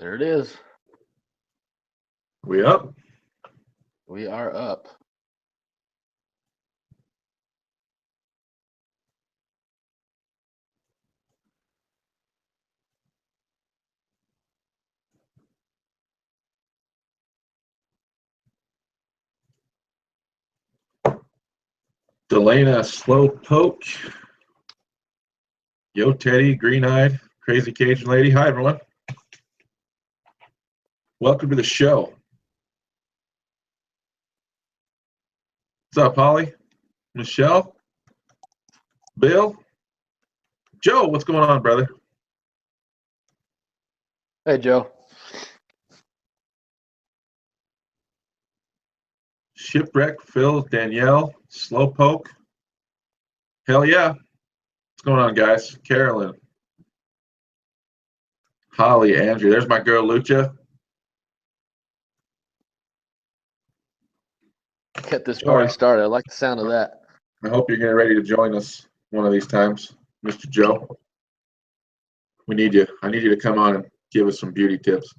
There it is. We up? We are up. Delana, slow poke. Yo, Teddy, green-eyed, crazy Cajun lady. Hi, everyone. Welcome to the show. What's up, Holly? Michelle? Bill? Joe, what's going on, brother? Hey, Joe. Shipwreck, Phil, Danielle, Slowpoke. Hell yeah. What's going on, guys? Carolyn. Holly, Andrew. There's my girl, Lucha. Get this party started. I like the sound of that. I hope you're getting ready to join us one of these times, Mr. Joe. We need you. I need you to come on and give us some beauty tips.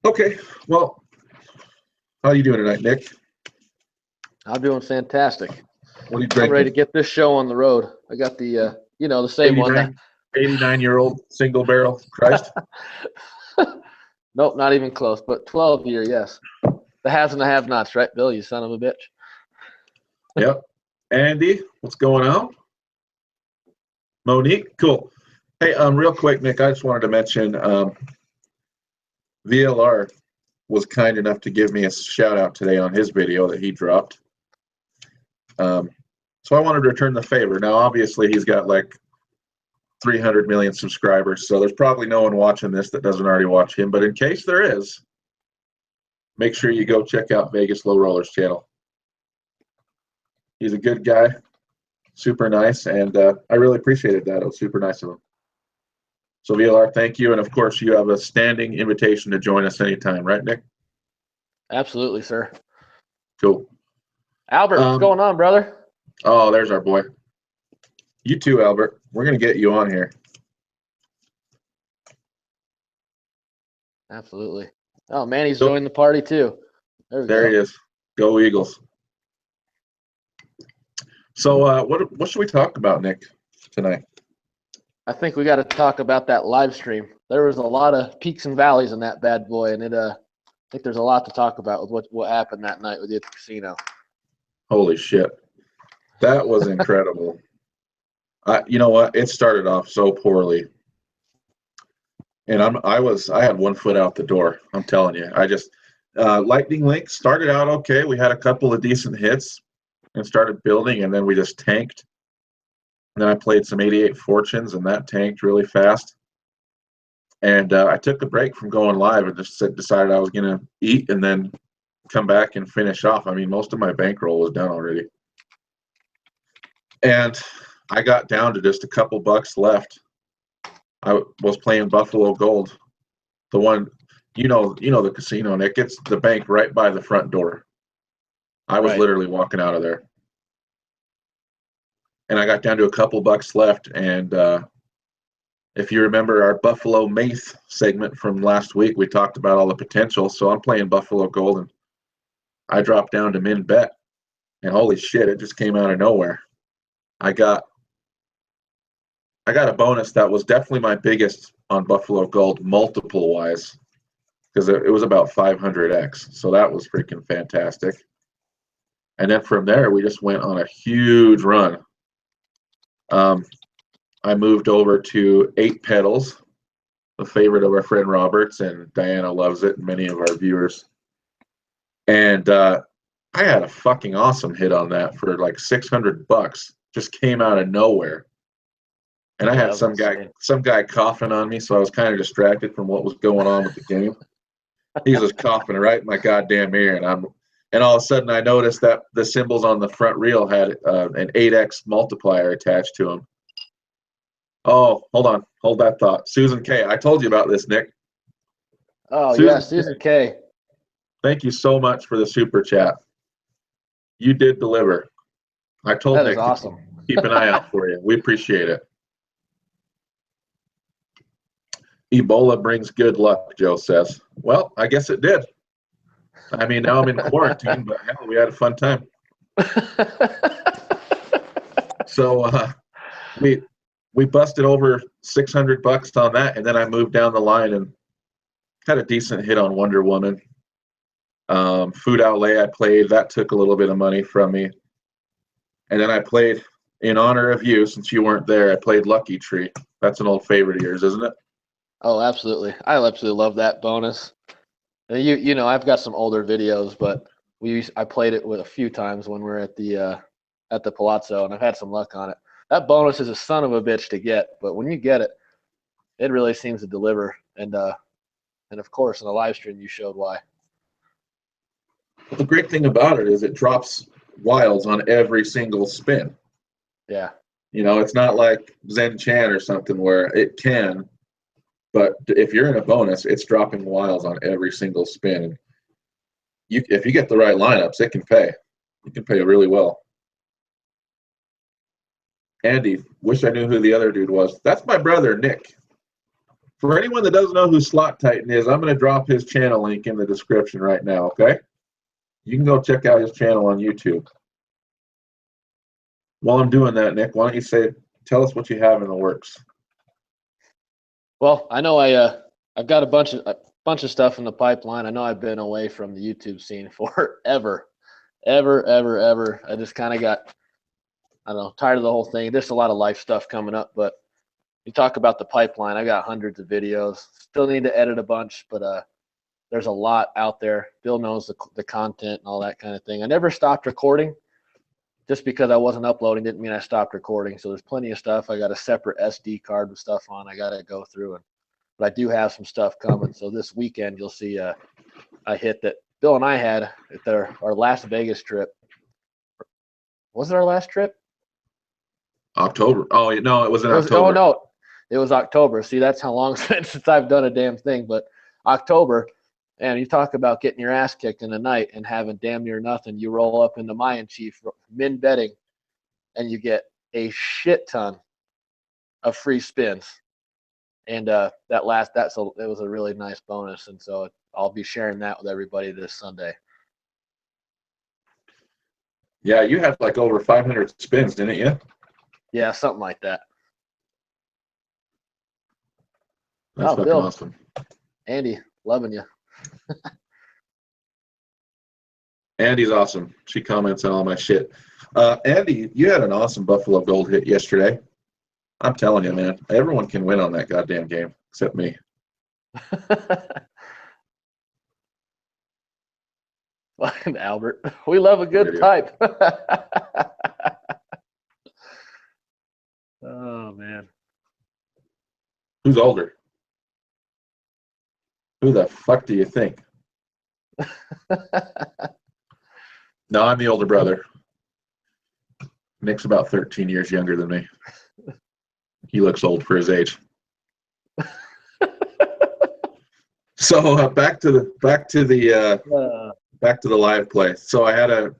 Okay, well, how are you doing tonight, Nick? I'm doing fantastic. What are you drinking? I'm ready to get this show on the road. I got the, the same 89-year-old single barrel Christ? Nope, not even close, but 12-year, yes. The haves and the have-nots, right, Bill, you son of a bitch? Yep. Andy, what's going on? Monique, cool. Hey, real quick, Nick, I just wanted to mention VLR was kind enough to give me a shout out today on his video that he dropped. So I wanted to return the favor. Now, obviously, he's got like 300 million subscribers, so there's probably no one watching this that doesn't already watch him. But in case there is, make sure you go check out Vegas Low Rollers channel. He's a good guy, super nice, and I really appreciated that. It was super nice of him. So VLR, thank you, and of course you have a standing invitation to join us anytime, right, Nick? Absolutely, sir. Cool. Albert, what's going on, brother? Oh, there's our boy. You too, Albert. We're going to get you on here. Absolutely. Oh, Manny's joined the party too. There he is. Go Eagles. So what should we talk about, Nick, tonight? I think we got to talk about that live stream. There was a lot of peaks and valleys in that bad boy, and I think there's a lot to talk about with what happened that night with you at the casino. Holy shit. That was incredible. You know what? It started off so poorly. And I had 1 foot out the door. I'm telling you. Lightning Link started out okay. We had a couple of decent hits and started building, and then we just tanked. And then I played some 88 Fortunes, and that tanked really fast. And I took a break from going live and just decided I was going to eat and then come back and finish off. I mean, most of my bankroll was done already. And I got down to just a couple bucks left. I was playing Buffalo Gold. The one, you know the casino, Nick. It's the bank right by the front door. I was literally walking out of there. And I got down to a couple bucks left. And if you remember our Buffalo Maith segment from last week, we talked about all the potential. So I'm playing Buffalo Gold, and I dropped down to min bet. And holy shit, it just came out of nowhere. I got a bonus that was definitely my biggest on Buffalo Gold, multiple wise, because it was about 500x. So that was freaking fantastic. And then from there, we just went on a huge run. I moved over to 8 Pedals, the favorite of our friend Roberts, and Diana loves it, and many of our viewers. And I had a fucking awesome hit on that for like 600 bucks. Just came out of nowhere. And I had some guy coughing on me, so I was kind of distracted from what was going on with the game. He was coughing right in my goddamn ear, and all of a sudden I noticed that the symbols on the front reel had an 8x multiplier attached to them. Oh, hold on. Hold that thought. Susan K. I told you about this, Nick. Oh, yeah, Susan K. Thank you so much for the super chat. You did deliver. I told Nick awesome. to keep an eye out for you. We appreciate it. Ebola brings good luck, Joe says. Well, I guess it did. I mean, now I'm in quarantine, but hell, we had a fun time. So we busted over $600 on that, and then I moved down the line and had a decent hit on Wonder Woman. Food Outlay I played, that took a little bit of money from me. And then I played, in honor of you, since you weren't there, I played Lucky Tree. That's an old favorite of yours, isn't it? Oh, absolutely. I absolutely love that bonus. And you know, I've got some older videos, but I played it with a few times when we were at the Palazzo, and I've had some luck on it. That bonus is a son of a bitch to get, but when you get it, it really seems to deliver. And of course, in the live stream, you showed why. The great thing about it is it drops wilds on every single spin. Yeah. You know, it's not like Zen Chan or something where it can, but if you're in a bonus, it's dropping wilds on every single spin. If you get the right lineups, it can pay. It can pay really well. Andy, wish I knew who the other dude was. That's my brother, Nick. For anyone that doesn't know who Slot Titan is, I'm going to drop his channel link in the description right now, okay? You can go check out his channel on YouTube. While I'm doing that, Nick, why don't you tell us what you have in the works? Well, I know I've got a bunch of stuff in the pipeline. I know I've been away from the YouTube scene forever, ever. I just kind of got, I don't know, tired of the whole thing. There's a lot of life stuff coming up, but you talk about the pipeline. I got hundreds of videos. Still need to edit a bunch, but there's a lot out there. Bill knows the content and all that kind of thing. I never stopped recording. Just because I wasn't uploading didn't mean I stopped recording. So there's plenty of stuff. I got a separate SD card with stuff on I got to go through. But I do have some stuff coming. So this weekend you'll see a hit that Bill and I had at our Las Vegas trip. Was it our last trip? October. Oh, no, it was in October. Oh, no. It was October. See, that's how long since I've done a damn thing. But October, and you talk about getting your ass kicked in the night and having damn near nothing. You roll up in the Mayan Chief min betting, and you get a shit ton of free spins. And it was a really nice bonus. And so I'll be sharing that with everybody this Sunday. Yeah, you had like over 500 spins, didn't you? Yeah, something like that. That's fucking Bill, awesome. Andy, loving you. Andy's awesome. She comments on all my shit. Andy, you had an awesome Buffalo Gold hit yesterday. I'm telling you, man, everyone can win on that goddamn game except me. Albert, we love a good type. Oh, man. Who's older? Who the fuck do you think? No, I'm the older brother. Nick's about 13 years younger than me. He looks old for his age. So back to the live play. So I had a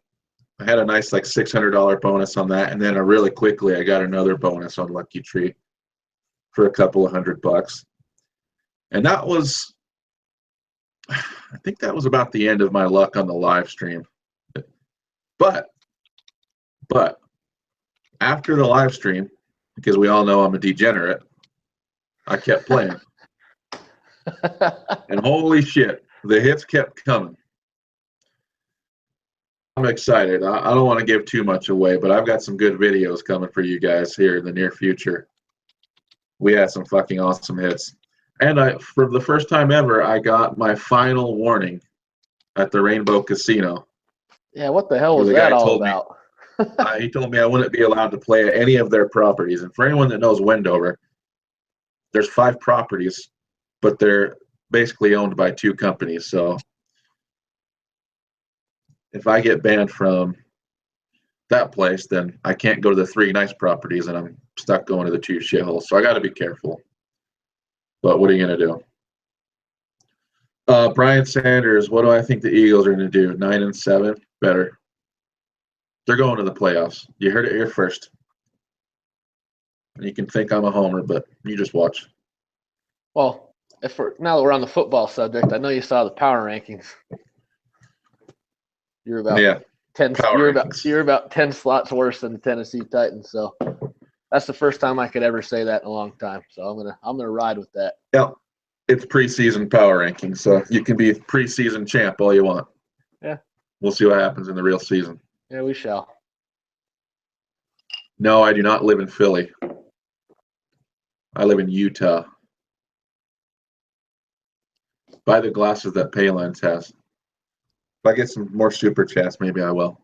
nice like $600 bonus on that, and then really quickly I got another bonus on Lucky Tree for a couple of $100, and that was, I think that was about the end of my luck on the live stream. But after the live stream, because we all know I'm a degenerate, I kept playing. And holy shit, the hits kept coming. I'm excited. I don't want to give too much away, but I've got some good videos coming for you guys here in the near future. We had some fucking awesome hits. And for the first time ever, I got my final warning at the Rainbow Casino. Yeah, what the hell was that all about? He told me I wouldn't be allowed to play at any of their properties. And for anyone that knows Wendover, there's 5 properties, but they're basically owned by 2 companies. So if I get banned from that place, then I can't go to the 3 nice properties, and I'm stuck going to the 2 shitholes. So I got to be careful. But what are you going to do? Brian Sanders, what do I think the Eagles are going to do? 9-7? Better. They're going to the playoffs. You heard it here first. You can think I'm a homer, but you just watch. Well, now that we're on the football subject, I know you saw the power rankings. You're about 10. You're about 10 slots worse than the Tennessee Titans. So that's the first time I could ever say that in a long time. So I'm gonna ride with that. Yeah, it's preseason power rankings, so you can be preseason champ all you want. Yeah. We'll see what happens in the real season. Yeah, we shall. No, I do not live in Philly. I live in Utah. Buy the glasses that Paylines has. If I get some more super chats, maybe I will.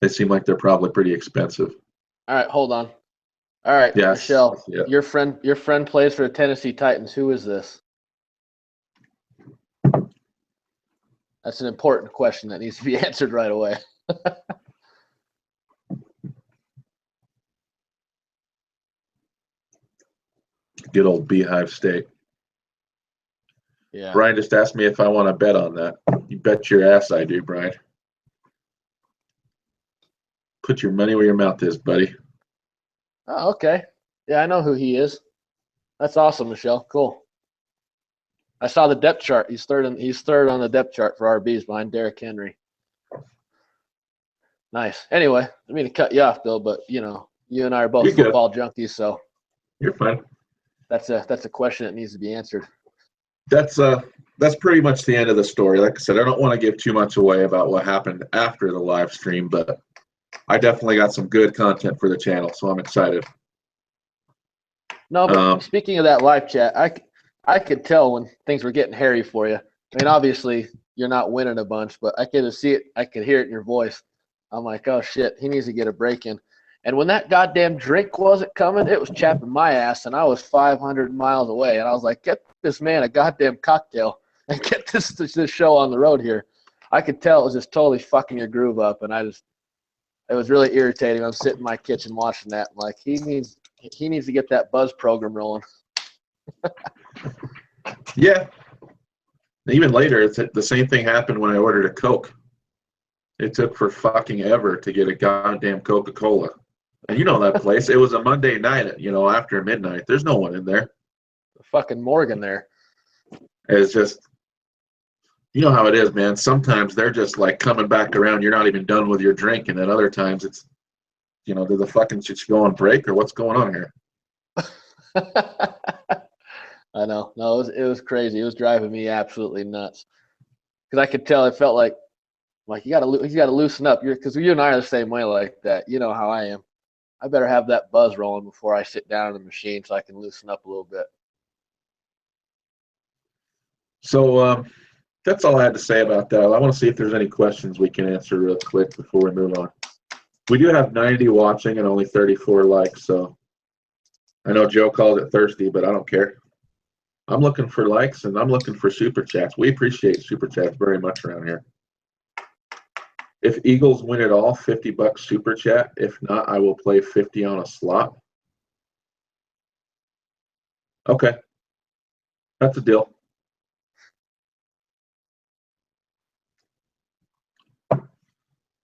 They seem like they're probably pretty expensive. All right, hold on. All right, yes, Michelle, yeah. your friend plays for the Tennessee Titans. Who is this? That's an important question that needs to be answered right away. Good old Beehive State. Yeah. Brian just asked me if I want to bet on that. You bet your ass I do, Brian. Put your money where your mouth is, buddy. Oh, okay. Yeah, I know who he is. That's awesome, Michelle. Cool. I saw the depth chart. He's third on the depth chart for RBs behind Derrick Henry. Nice. Anyway, I mean to cut you off though, but you and I are both football junkies, so you're fine. That's a question that needs to be answered. That's pretty much the end of the story. Like I said, I don't want to give too much away about what happened after the live stream, but I definitely got some good content for the channel, so I'm excited. No, but speaking of that live chat, I could tell when things were getting hairy for you. I mean, obviously you're not winning a bunch, but I could see it. I could hear it in your voice. I'm like, oh shit, he needs to get a break in. And when that goddamn drink wasn't coming, it was chapping my ass, and I was 500 miles away. And I was like, get this man a goddamn cocktail and get this show on the road here. I could tell it was just totally fucking your groove up, and it was really irritating. I'm sitting in my kitchen watching that. I'm like, he needs to get that buzz program rolling. Yeah. Even later, the same thing happened when I ordered a Coke. It took for fucking ever to get a goddamn Coca-Cola. And you know that place. It was a Monday night, after midnight. There's no one in there. Fucking Morgan there. It's just, you know how it is, man. Sometimes they're just like coming back around. You're not even done with your drink. And then other times it's, did the fucking shit go on break or what's going on here? I know. No, it was crazy. It was driving me absolutely nuts. Because I could tell it felt like you got to loosen up. Because you and I are the same way like that. You know how I am. I better have that buzz rolling before I sit down in the machine so I can loosen up a little bit. So that's all I had to say about that. I want to see if there's any questions we can answer real quick before we move on. We do have 90 watching and only 34 likes, so I know Joe called it thirsty, but I don't care. I'm looking for likes and I'm looking for super chats. We appreciate super chats very much around here. If Eagles win it all, $50 super chat. If not, I will play 50 on a slot. Okay. That's a deal.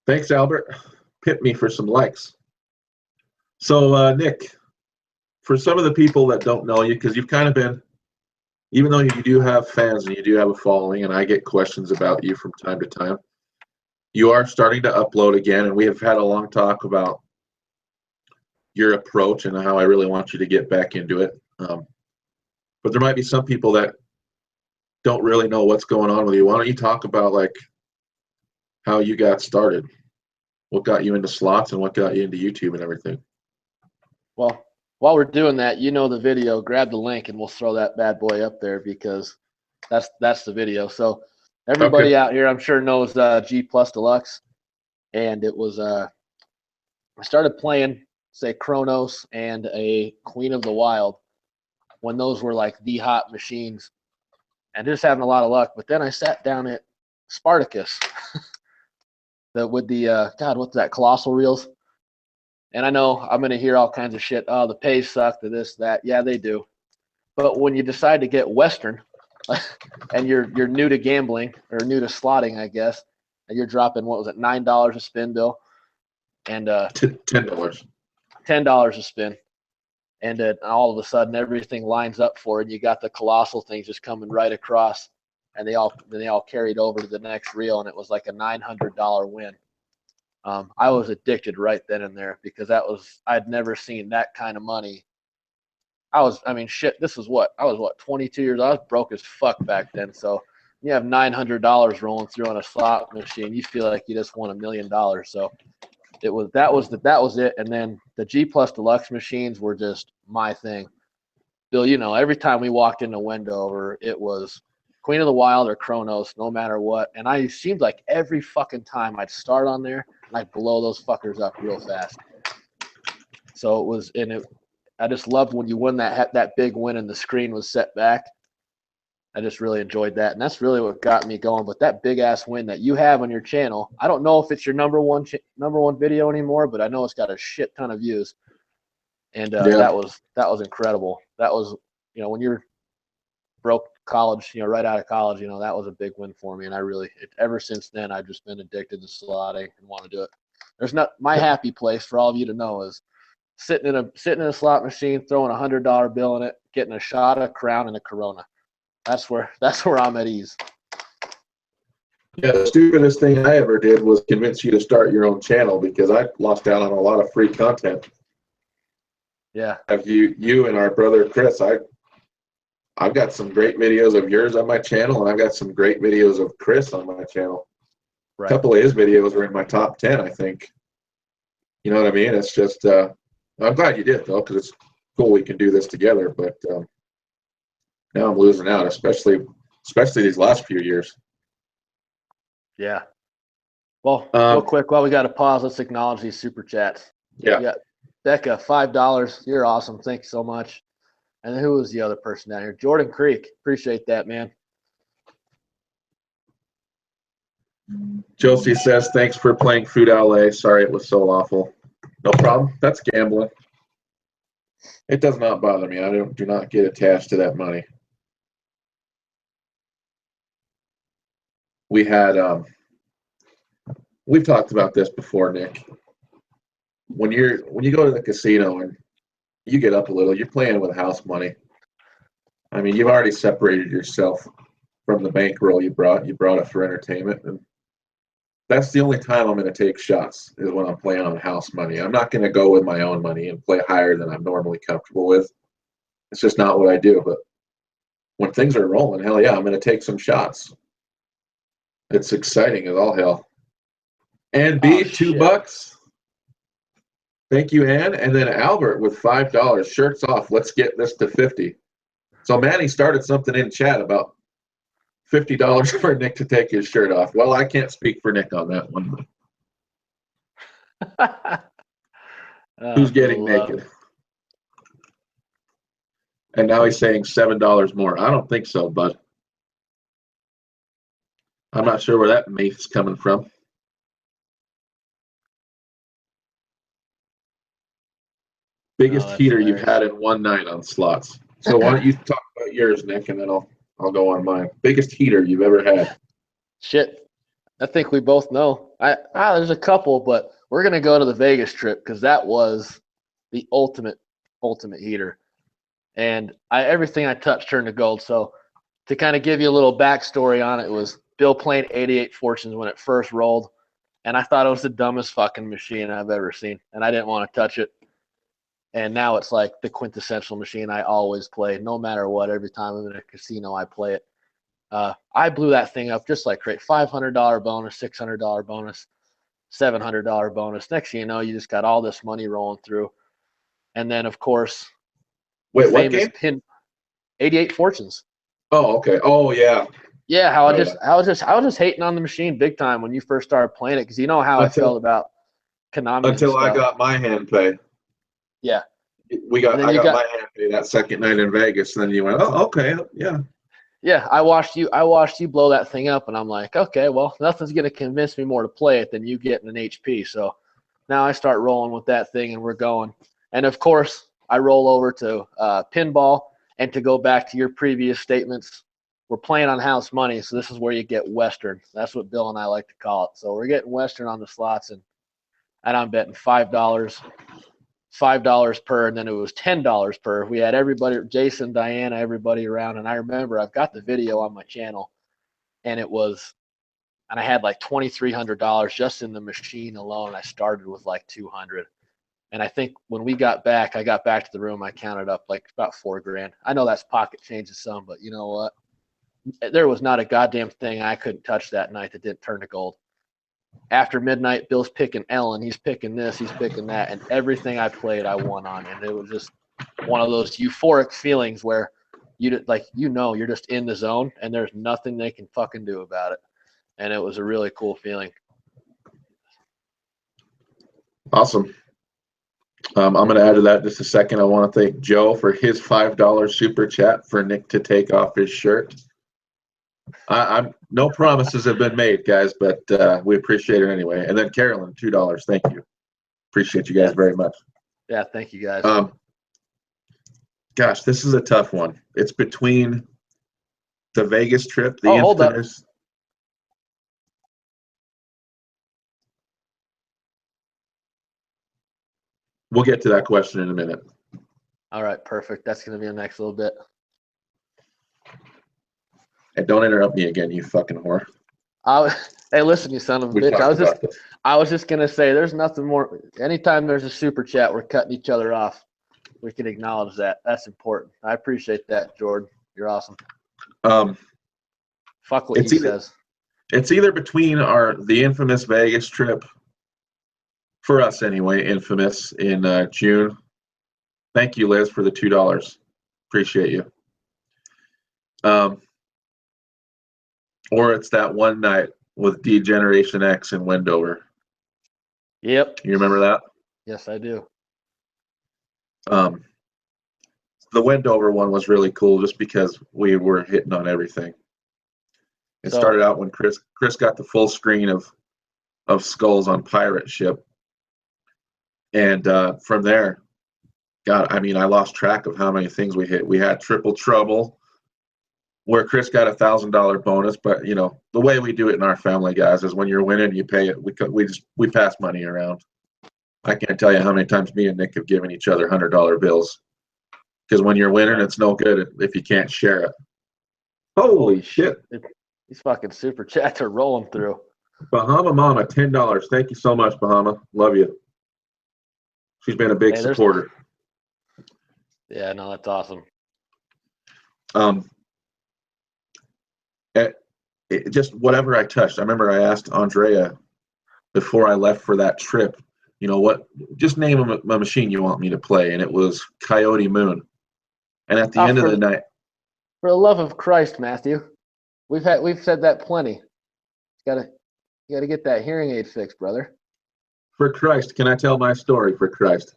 Thanks, Albert. Pit me for some likes. So, Nick, for some of the people that don't know you, because you've kind of been, even though you do have fans and you do have a following, and I get questions about you from time to time, you are starting to upload again, and we have had a long talk about your approach and how I really want you to get back into it. But there might be some people that don't really know what's going on with you. Why don't you talk about how you got started? What got you into slots and what got you into YouTube and everything? Well, while we're doing that, the video, grab the link and we'll throw that bad boy up there because that's the video. So everybody out here, I'm sure, knows G Plus Deluxe. And it was, I started playing, say, Chronos and a Queen of the Wild when those were like the hot machines and just having a lot of luck. But then I sat down at Spartacus with the, God, what's that, Colossal Reels? And I know I'm going to hear all kinds of shit. Oh, the pays suck, the this, that. Yeah, they do. But when you decide to get Western and you're new to gambling or new to slotting, I guess, and you're dropping, what was it, $9 a spin, Bill? And $10. $10 a spin. and then all of a sudden everything lines up for it. And you got the colossal things just coming right across, and they all carried over to the next reel, and it was like a $900 win. I was addicted right then and there because I'd never seen that kind of money. This was I was 22 years old. I was broke as fuck back then. So you have $900 rolling through on a slot machine, you feel like you just won $1 million. So that was it. And then the G Plus Deluxe machines were just my thing. Bill, every time we walked into Wendover, it was Queen of the Wild or Kronos, no matter what. And I seemed like every fucking time I'd start on there and I'd blow those fuckers up real fast. So I just loved when you won that big win and the screen was set back. I just really enjoyed that, and that's really what got me going. But that big ass win that you have on your channel, I don't know if it's your number one video anymore, but I know it's got a shit ton of views, and that was incredible. That was when you're broke college, right out of college, that was a big win for me, and ever since then I've just been addicted to slotting and want to do it. My happy place for all of you to know is sitting in a slot machine, throwing $100 bill in it, getting a shot, a crown, and a Corona. That's where I'm at ease. Yeah, the stupidest thing I ever did was convince you to start your own channel because I lost out on a lot of free content. Yeah. Have you and our brother Chris, I've got some great videos of yours on my channel, and I've got some great videos of Chris on my channel. Right. A couple of his videos were in my top 10, I think. You know what I mean? It's just I'm glad you did, though, because it's cool we can do this together. But now I'm losing out, especially these last few years. Yeah. Well, real quick, while we got to pause, let's acknowledge these super chats. Yeah. We got Becca, $5. You're awesome. Thank you so much. And then who was the other person down here? Jordan Creek. Appreciate that, man. Chelsea says, thanks for playing Food LA. Sorry it was so awful. No problem. That's gambling. It does not bother me. I do not get attached to that money. We had we've talked about this before, Nick. When you go to the casino and you get up a little, you're playing with house money. I mean, you've already separated yourself from the bankroll you brought. You brought it for entertainment, and that's the only time I'm going to take shots is when I'm playing on house money. I'm not going to go with my own money and play higher than I'm normally comfortable with. It's just not what I do. But when things are rolling, hell yeah, I'm going to take some shots. It's exciting as all hell. And B, $2. Thank you, Ann. And then Albert with $5. Shirts off. Let's get this to 50. So Manny started something in chat about $50 for Nick to take his shirt off. Well, I can't speak for Nick on that one. Who's getting naked? And now he's saying $7 more. I don't think so, bud. I'm not sure where that mate's coming from. Biggest heater hilarious. you've had in one night on slots. So why don't you talk about yours, Nick, and then I'll go on mine. Biggest heater you've ever had. Shit. I think we both know. There's a couple, but we're going to go to the Vegas trip because that was the ultimate heater. And everything I touched turned to gold. So to kind of give you a little backstory on it, was Bill playing 88 Fortunes when it first rolled. And I thought it was the dumbest fucking machine I've ever seen. And I didn't want to touch it. And now it's like the quintessential machine I always play, no matter what. Every time I'm in a casino, I play it. I blew that thing up just like great. $500 bonus, $600 bonus, $700 bonus. Next thing you know, you just got all this money rolling through. And then, of course, wait, what game? 88 Fortunes. Oh, okay. Oh, yeah. Yeah, I was just hating on the machine big time when you first started playing it because you know how I felt about Konami. Until I got my hand pay. Yeah. I got my hand pay that second night in Vegas, and then you went, oh, okay, yeah. Yeah, I watched you blow that thing up, and I'm like, okay, well, nothing's gonna convince me more to play it than you getting an HP. So now I start rolling with that thing, and we're going. And of course, I roll over to pinball, and to go back to your previous statements, we're playing on house money, so this is where you get Western. That's what Bill and I like to call it. So we're getting Western on the slots, and I'm betting $5, $5 per, and then it was $10 per. We had everybody, Jason, Diana, everybody around. And I remember I've got the video on my channel, and I had like $2,300 just in the machine alone. I started with like 200. And I think when I got back to the room, I counted up like about $4,000. I know that's pocket changes some, but you know what? There was not a goddamn thing I couldn't touch that night that didn't turn to gold. After midnight, Bill's picking Ellen. He's picking this. He's picking that. And everything I played, I won on. And it was just one of those euphoric feelings where you're just in the zone and there's nothing they can fucking do about it. And it was a really cool feeling. Awesome. I'm going to add to that just a second. I want to thank Joe for his $5 super chat for Nick to take off his shirt. I'm no promises have been made, guys, but we appreciate it anyway. And then Carolyn, $2. Thank you. Appreciate you guys very much. Yeah, thank you guys. Gosh, this is a tough one. It's between the Vegas trip, the hold up. infamous. We'll get to that question in a minute. All right, perfect. That's going to be the next little bit. And don't interrupt me again, you fucking whore. Hey, listen, you son of a bitch. I was just going to say, there's nothing more. Anytime there's a super chat, we're cutting each other off. We can acknowledge that. That's important. I appreciate that, Jordan. You're awesome. Fuck what he says. It's either between the infamous Vegas trip, for us anyway, infamous in June. Thank you, Liz, for the $2. Appreciate you. Or it's that one night with D-Generation X in Wendover. Yep. You remember that? Yes, I do. The Wendover one was really cool just because we were hitting on everything. It started out when Chris got the full screen of skulls on pirate ship. And from there, God, I mean, I lost track of how many things we hit. We had Triple Trouble, where Chris got $1,000 bonus. But you know, the way we do it in our family, guys, is when you're winning, you pay it. We pass money around. I can't tell you how many times me and Nick have given each other $100 bills. Because when you're winning, it's no good if you can't share it. Holy shit! These fucking super chats are rolling through. Bahama Mama, $10. Thank you so much, Bahama. Love you. She's been a big supporter. Yeah, no, that's awesome. Just whatever I touched. I remember I asked Andrea before I left for that trip, you know what, just name a machine you want me to play. And it was Coyote Moon. And at the end of the night. For the love of Christ, Matthew, we've said that plenty. You gotta get that hearing aid fixed, brother. For Christ, can I tell my story for Christ?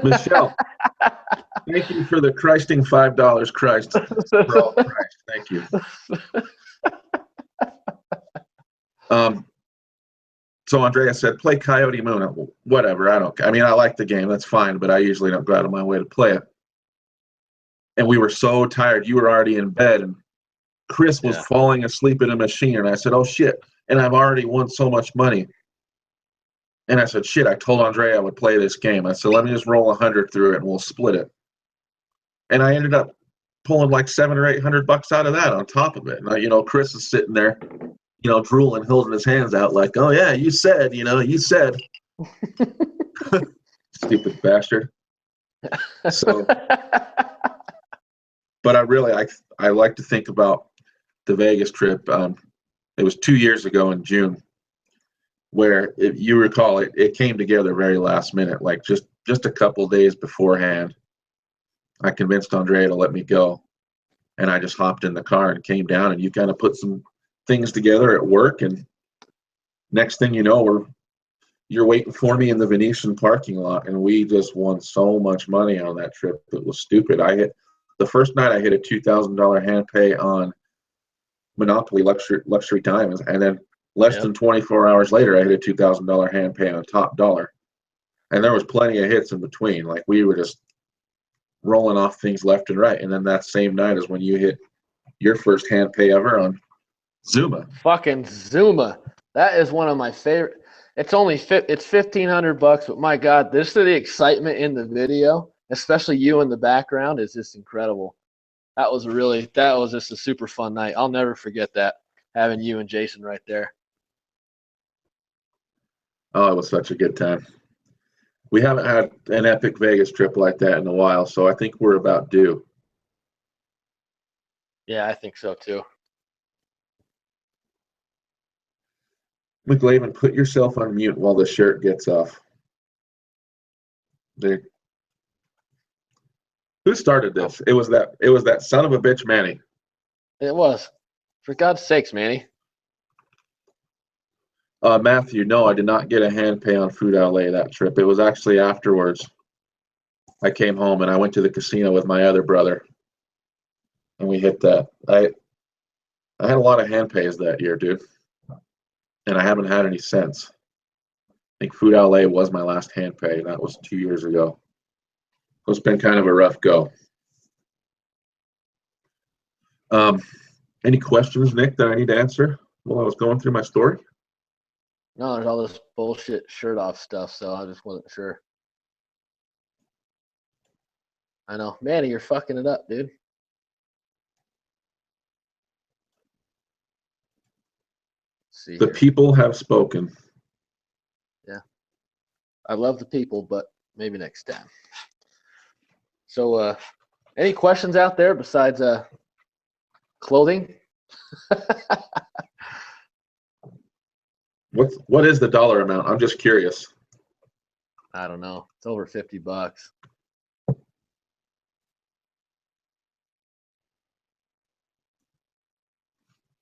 Michelle, thank you for the Christing $5, Christ. For all Christ, thank you. So Andrea said, play Coyote Moon. Whatever, I mean, I like the game, that's fine, but I usually don't go out of my way to play it. And we were so tired. You were already in bed, and Chris was falling asleep in a machine. And I said, oh, shit. And I've already won so much money. And I said, shit, I told Andrea I would play this game. I said, let me just roll 100 through it, and we'll split it. And I ended up pulling like $700 or $800 out of that on top of it. And, you know, Chris is sitting there, you know, drooling, holding his hands out like, oh, yeah, you said. Stupid bastard. So, but I like to think about the Vegas trip. It was 2 years ago in June, where, if you recall, it came together very last minute, like just a couple days beforehand. I convinced Andrea to let me go, and I just hopped in the car and came down, and you kind of put some things together at work, and next thing you know, you're waiting for me in the Venetian parking lot, and we just won so much money on that trip. It was stupid. The first night I hit a $2,000 hand pay on Monopoly luxury diamonds, and then less than 24 hours later, I hit a $2,000 hand pay on Top Dollar. And there was plenty of hits in between. Like, we were just rolling off things left and right. And then that same night is when you hit your first hand pay ever on Zuma. Fucking Zuma. That is one of my favorite. It's only it's $1,500, but my God, this is the excitement in the video, especially you in the background, is just incredible. That was just a super fun night. I'll never forget that, having you and Jason right there. Oh, it was such a good time. We haven't had an epic Vegas trip like that in a while, so I think we're about due. Yeah, I think so too. McGlaven, put yourself on mute while the shirt gets off. There. Who started this? It was that son of a bitch Manny. It was. For God's sakes, Manny. Matthew, no, I did not get a hand pay on Food Outlay that trip. It was actually afterwards. I came home and I went to the casino with my other brother, and we hit that. I had a lot of hand pays that year, dude, and I haven't had any since. I think Food Outlay was my last hand pay, and that was 2 years ago. So it's been kind of a rough go. Any questions, Nick, that I need to answer while I was going through my story? No, there's all this bullshit shirt off stuff, so I just wasn't sure. I know. Manny, you're fucking it up, dude. Let's see the here. people have spoken. Yeah. I love the people, but maybe next time. So, any questions out there besides clothing? What is the dollar amount? I'm just curious. I don't know. It's over $50.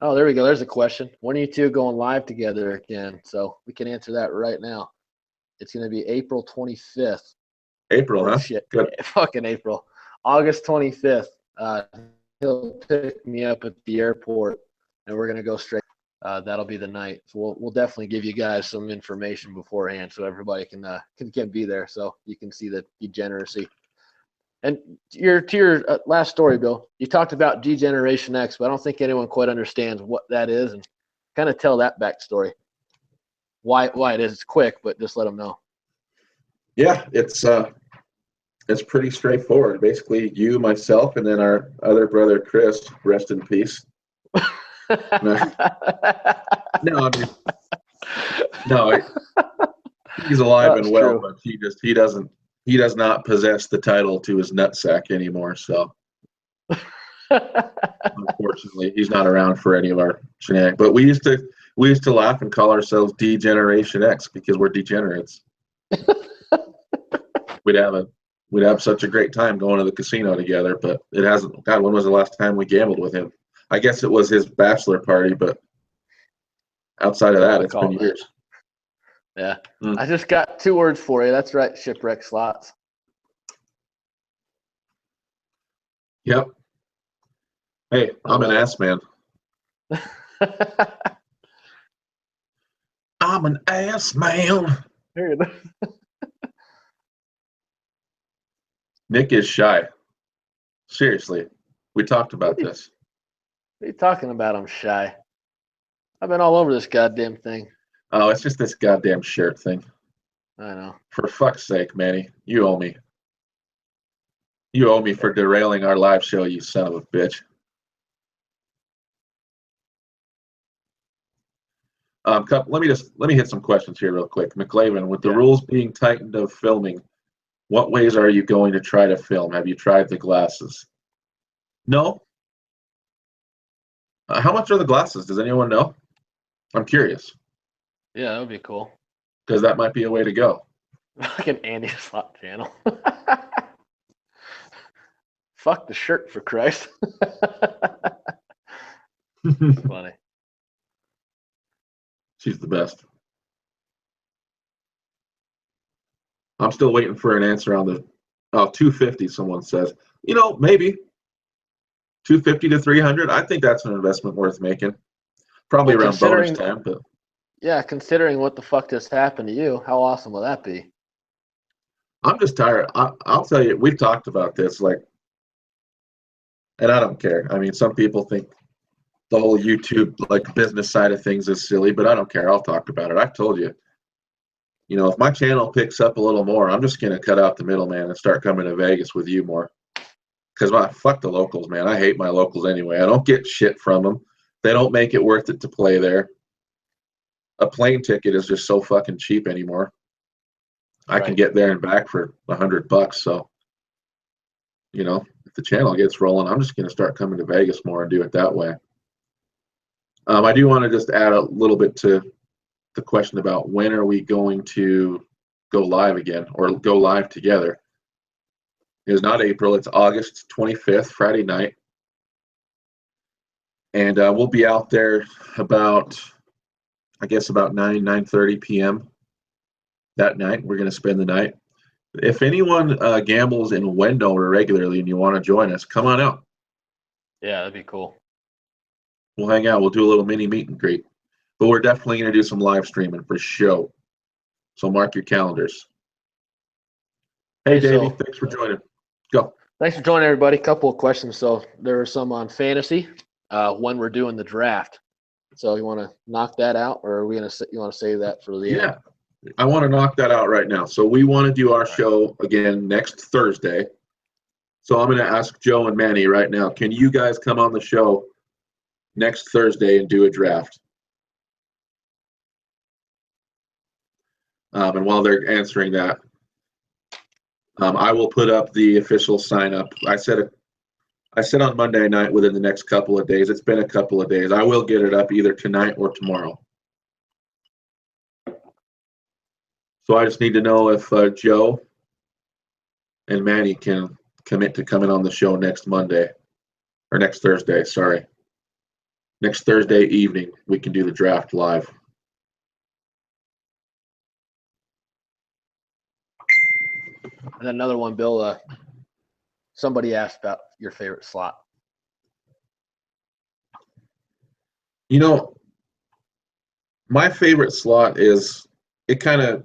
Oh, there we go. There's a question. When are you two going live together again? So we can answer that right now. It's going to be April 25th. April, huh? Shit. Good. Fucking April. August 25th. He'll pick me up at the airport, and we're going to go straight. That'll be the night. So we'll definitely give you guys some information beforehand so everybody can be there, so you can see the degeneracy. And to your last story, Bill, you talked about Degeneration X, but I don't think anyone quite understands what that is, and kind of tell that backstory. Why it is. It's quick, but just let them know. Yeah, it's pretty straightforward. Basically, you, myself, and then our other brother Chris, rest in peace. No, he's alive and well, true. But he does not possess the title to his nutsack anymore. So unfortunately, he's not around for any of our shenanigans. But we used to laugh and call ourselves Degeneration X because we're degenerates. We'd have such a great time going to the casino together, but it hasn't. God, when was the last time we gambled with him? I guess it was his bachelor party, but outside of that, it's been years. Yeah. I just got 2 words for you. That's right, shipwreck slots. Yep. Hey, I'm an ass man. I'm an ass man. Nick is shy. Seriously. We talked about this. What are you talking about? I'm shy. I've been all over this goddamn thing. Oh, it's just this goddamn shirt thing. I know. For fuck's sake, Manny. You owe me. You owe me for derailing our live show, you son of a bitch. Let me hit some questions here real quick. McLaven, with the rules being tightened of filming, what ways are you going to try to film? Have you tried the glasses? No. How much are the glasses? Does anyone know? I'm curious. Yeah, that would be cool. Because that might be a way to go. Like an Andy Slot channel. Fuck the shirt, for Christ. Funny. She's the best. I'm still waiting for an answer on the 250. Someone says, maybe 250 to 300. I think that's an investment worth making. Probably around bonus time, but yeah, considering what the fuck just happened to you, how awesome will that be? I'm just tired. I'll tell you, we've talked about this, and I don't care. I mean, some people think the whole YouTube business side of things is silly, but I don't care. I'll talk about it. I've told you, You know, if my channel picks up a little more, I'm just going to cut out the middleman and start coming to Vegas with you more. Because fuck the locals, man. I hate my locals anyway. I don't get shit from them. They don't make it worth it to play there. A plane ticket is just so fucking cheap anymore. I can get there and back for $100. So, you know, if the channel gets rolling, I'm just going to start coming to Vegas more and do it that way. I do want to just add a little bit to the question about when are we going to go live again or go live together. It's not April, it's August 25th, Friday night. And we'll be out there about, I guess, about 9:30 p.m. that night. We're going to spend the night. If anyone gambles in Wendover regularly and you want to join us, come on out. Yeah, that'd be cool. We'll hang out. We'll do a little mini meet and greet. But we're definitely going to do some live streaming for sure. So mark your calendars. Hey, Davey, thanks for joining. Go. Thanks for joining, everybody. Couple of questions. So there are some on fantasy when we're doing the draft. So you want to knock that out, or are we gonna? You want to save that for the end? I want to knock that out right now. So we want to do our show again next Thursday. So I'm going to ask Joe and Manny right now. Can you guys come on the show next Thursday and do a draft? And while they're answering that, I will put up the official sign up. I said on Monday night within the next couple of days. It's been a couple of days. I will get it up either tonight or tomorrow. So I just need to know if Joe and Manny can commit to coming on the show next Monday or next Thursday. Sorry. Next Thursday evening, we can do the draft live. And another one, Bill, somebody asked about your favorite slot. You know, my favorite slot is, it kind of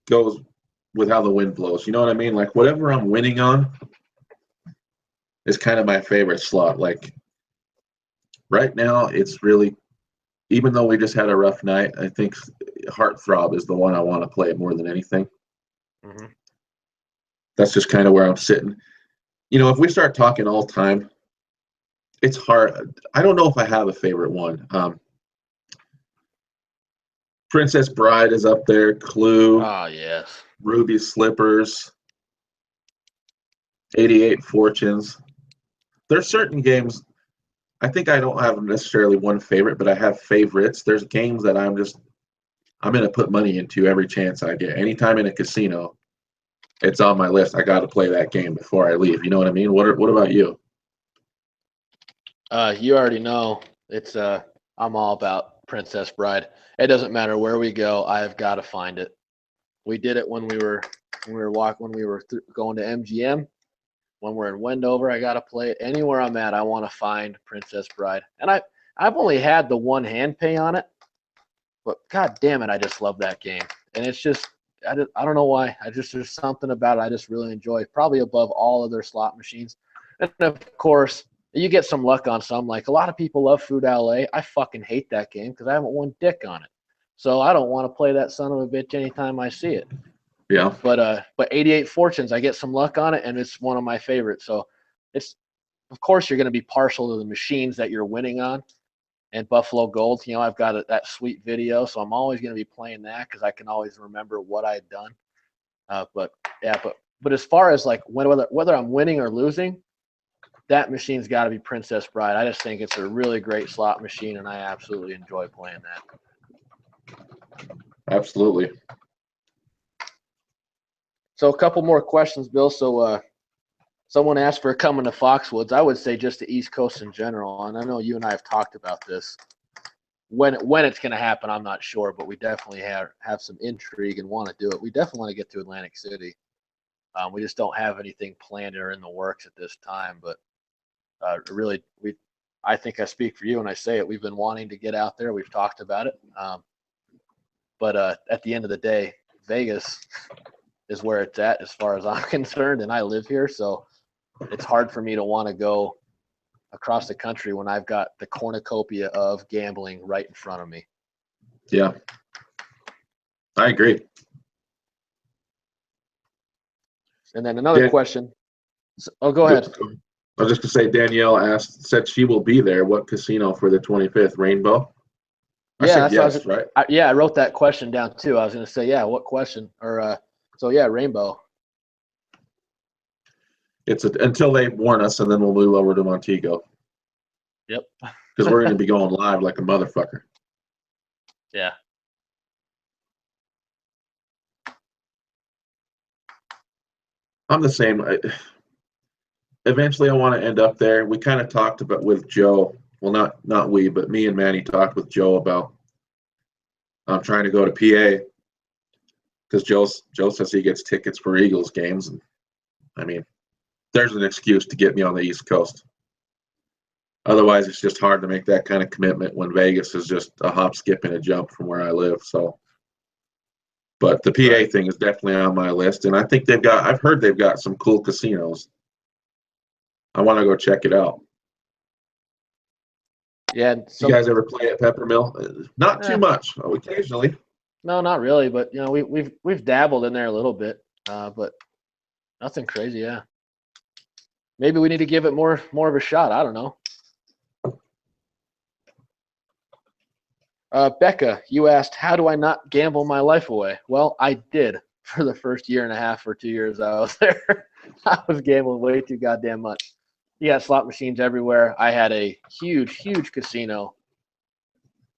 goes with how the wind blows. You know what I mean? Like whatever I'm winning on is kind of my favorite slot. Like right now, it's really, even though we just had a rough night, I think Heartthrob is the one I want to play more than anything. Mm-hmm. That's just kind of where I'm sitting. You know, if we start talking all time, it's hard. I don't know if I have a favorite one. Princess Bride is up there. Clue. Oh, yes. Ruby Slippers. 88 Fortunes. There's certain games, I think I don't have necessarily one favorite, but I have favorites. There's games that I'm going to put money into every chance I get. Anytime in a casino, it's on my list. I got to play that game before I leave. You know what I mean? What about you? You already know it's I'm all about Princess Bride. It doesn't matter where we go. I have got to find it. We did it when we were going to MGM. When we're in Wendover, I got to play it. Anywhere I'm at, I want to find Princess Bride. And I've only had the one hand pay on it, but god damn it, I just love that game. And it's just I don't know why. There's something about it I just really enjoy, probably above all other slot machines. And of course, you get some luck on some. Like a lot of people love Food LA. I fucking hate that game because I haven't won dick on it. So I don't want to play that son of a bitch anytime I see it. Yeah. But 88 Fortunes, I get some luck on it, and it's one of my favorites. So it's, of course, you're going to be partial to the machines that you're winning on. And Buffalo Gold, you know, I've got that sweet video, so I'm always going to be playing that because I can always remember what I had done. But as far as like whether I'm winning or losing, that machine's got to be Princess Bride. I just think it's a really great slot machine, and I absolutely enjoy playing that. Absolutely. So a couple more questions, Bill. So someone asked for coming to Foxwoods. I would say just the East Coast in general, and I know you and I have talked about this. When it's going to happen, I'm not sure, but we definitely have some intrigue and want to do it. We definitely want to get to Atlantic City. We just don't have anything planned or in the works at this time. But really, I think I speak for you when I say it. We've been wanting to get out there. We've talked about it. But at the end of the day, Vegas is where it's at as far as I'm concerned, and I live here, so it's hard for me to want to go across the country when I've got the cornucopia of gambling right in front of me. Yeah, I agree. And then another question. Oh, go ahead. I was just going to say, Danielle said she will be there. What casino for the 25th? Rainbow? I said yes, right? I wrote that question down too. I was going to say, yeah, what question? So yeah, Rainbow. It's until they warn us, and then we'll move over to Montego. Yep. Because we're going to be going live like a motherfucker. Yeah. I'm the same. Eventually, I want to end up there. We kind of talked about with Joe. Well, not we, but me and Manny talked with Joe about trying to go to PA because Joe says he gets tickets for Eagles games. And I mean, there's an excuse to get me on the East Coast. Otherwise, it's just hard to make that kind of commitment when Vegas is just a hop, skip, and a jump from where I live. So, but the PA thing is definitely on my list, and I think I've heard they've got some cool casinos. I want to go check it out. Yeah. You guys ever play at Peppermill? Not too much, occasionally. No, not really, but we've dabbled in there a little bit, but nothing crazy. Yeah. Maybe we need to give it more of a shot. I don't know. Becca, you asked, how do I not gamble my life away? Well, I did for the first year and a half or 2 years I was there. I was gambling way too goddamn much. You got slot machines everywhere. I had a huge casino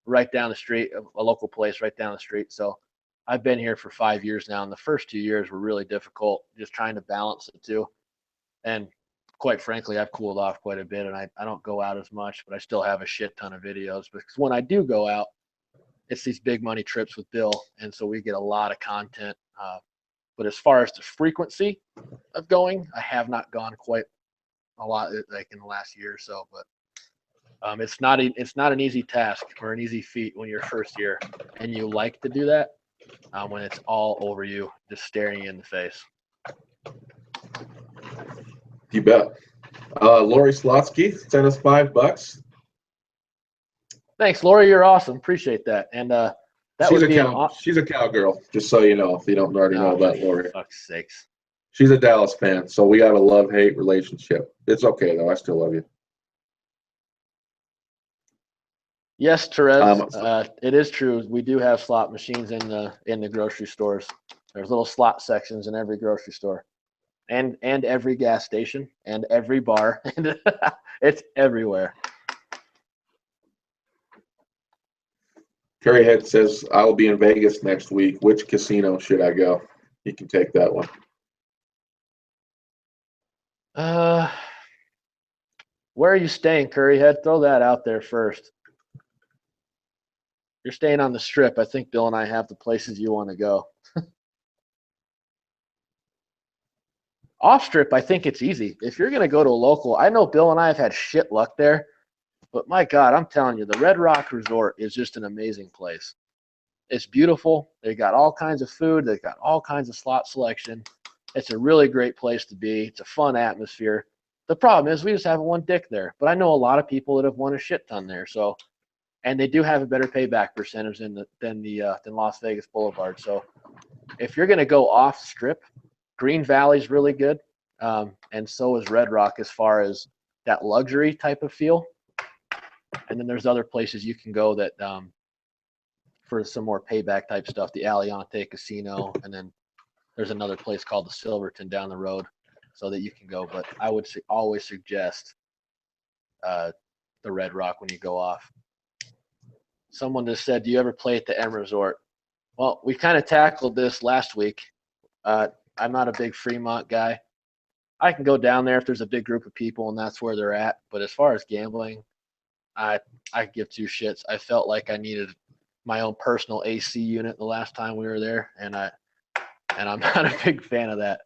right down the street, a local place right down the street. So I've been here for 5 years now, and the first 2 years were really difficult, just trying to balance the two. And quite frankly, I've cooled off quite a bit, and I don't go out as much, but I still have a shit ton of videos because when I do go out, it's these big money trips with Bill, and so we get a lot of content. But as far as the frequency of going, I have not gone quite a lot like in the last year or so. But it's not an easy task or an easy feat when you're first year, and you like to do that when it's all over you, just staring you in the face. You bet. Lori Slotsky sent us $5. Thanks, Lori. You're awesome. Appreciate that. And she's a cowgirl, just so you know, if you don't already know about Lori. Fuck's sakes. She's a Dallas fan, so we got a love-hate relationship. It's okay, though. I still love you. Yes, Therese, it is true. We do have slot machines in the grocery stores. There's little slot sections in every grocery store. And every gas station and every bar. And it's everywhere. Curryhead says, I'll be in Vegas next week. Which casino should I go? You can take that one. Where are you staying, Curryhead? Throw that out there first. You're staying on the Strip. I think Bill and I have the places you want to go. Off Strip, I think it's easy. If you're going to go to a local, I know Bill and I have had shit luck there. But my God, I'm telling you, the Red Rock Resort is just an amazing place. It's beautiful. They got all kinds of food. They've got all kinds of slot selection. It's a really great place to be. It's a fun atmosphere. The problem is we just haven't won dick there. But I know a lot of people that have won a shit ton there. So, and they do have a better payback percentage than Las Vegas Boulevard. So, if you're going to go off Strip, Green Valley's really good, and so is Red Rock as far as that luxury type of feel. And then there's other places you can go that for some more payback type stuff, the Aliante Casino, and then there's another place called the Silverton down the road so that you can go. But I would always suggest the Red Rock when you go off. Someone just said, do you ever play at the M Resort? Well, we kind of tackled this last week. I'm not a big Fremont guy. I can go down there if there's a big group of people and that's where they're at. But as far as gambling, I give two shits. I felt like I needed my own personal AC unit the last time we were there, and I'm not a big fan of that.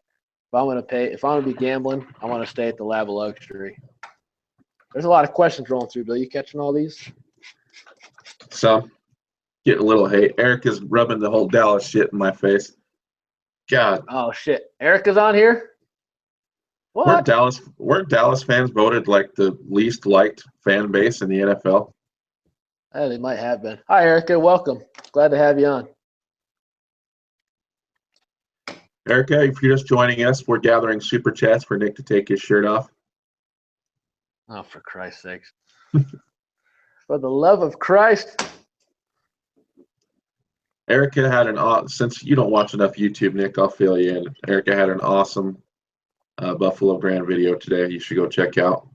If I'm gonna be gambling, I want to stay at the Lab of Luxury. There's a lot of questions rolling through, Bill. You catching all these? Some. Getting a little hate. Eric is rubbing the whole Dallas shit in my face. God. Oh shit. Erica's on here? What? Weren't Dallas fans voted like the least liked fan base in the NFL? They might have been. Hi, Erica. Welcome. Glad to have you on. Erica, if you're just joining us, we're gathering super chats for Nick to take his shirt off. Oh, for Christ's sakes. For the love of Christ. Erica had since you don't watch enough YouTube, Nick, I'll fill you in. Erica had an awesome Buffalo brand video today. You should go check out.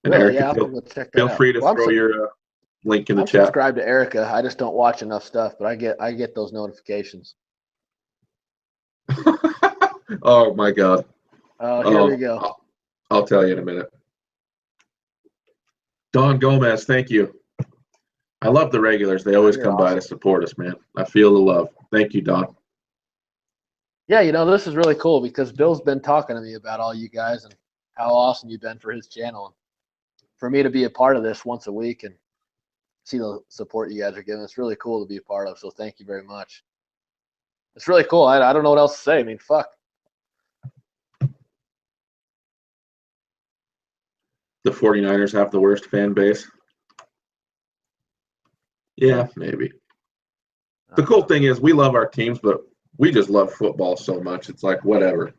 And Really? Erica, Yeah, I'll have to go check that feel out. free to throw your link in the I'm chat. subscribed to Erica. I just don't watch enough stuff, but I get those notifications. Oh my God. Oh, here we go. I'll tell you in a minute. Don Gomez, thank you. I love the regulars. They always come by to support us, man. I feel the love. Thank you, Don. Yeah, this is really cool because Bill's been talking to me about all you guys and how awesome you've been for his channel. And for me to be a part of this once a week and see the support you guys are giving, it's really cool to be a part of. So thank you very much. It's really cool. I don't know what else to say. I mean, fuck. The 49ers have the worst fan base. Yeah, maybe. The cool thing is we love our teams, but we just love football so much. It's like, whatever.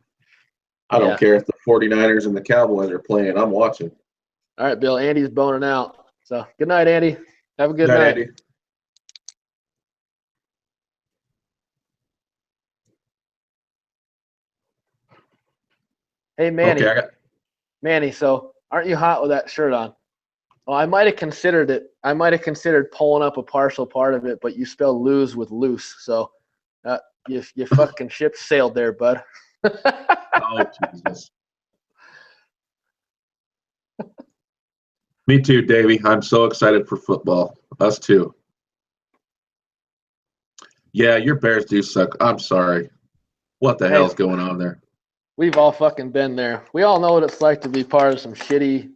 I don't care if the 49ers and the Cowboys are playing. I'm watching. All right, Bill. Andy's boning out. So good night, Andy. Have a good night. Andy. Hey, Manny. Okay, Manny, so aren't you hot with that shirt on? Well, I might have considered it. I might have considered pulling up a partial part of it, but you spell lose with loose. So you fucking ship sailed there, bud. Oh, Jesus. Me too, Davey. I'm so excited for football. Us too. Yeah, your Bears do suck. I'm sorry. What the hell's going on there? We've all fucking been there. We all know what it's like to be part of some shitty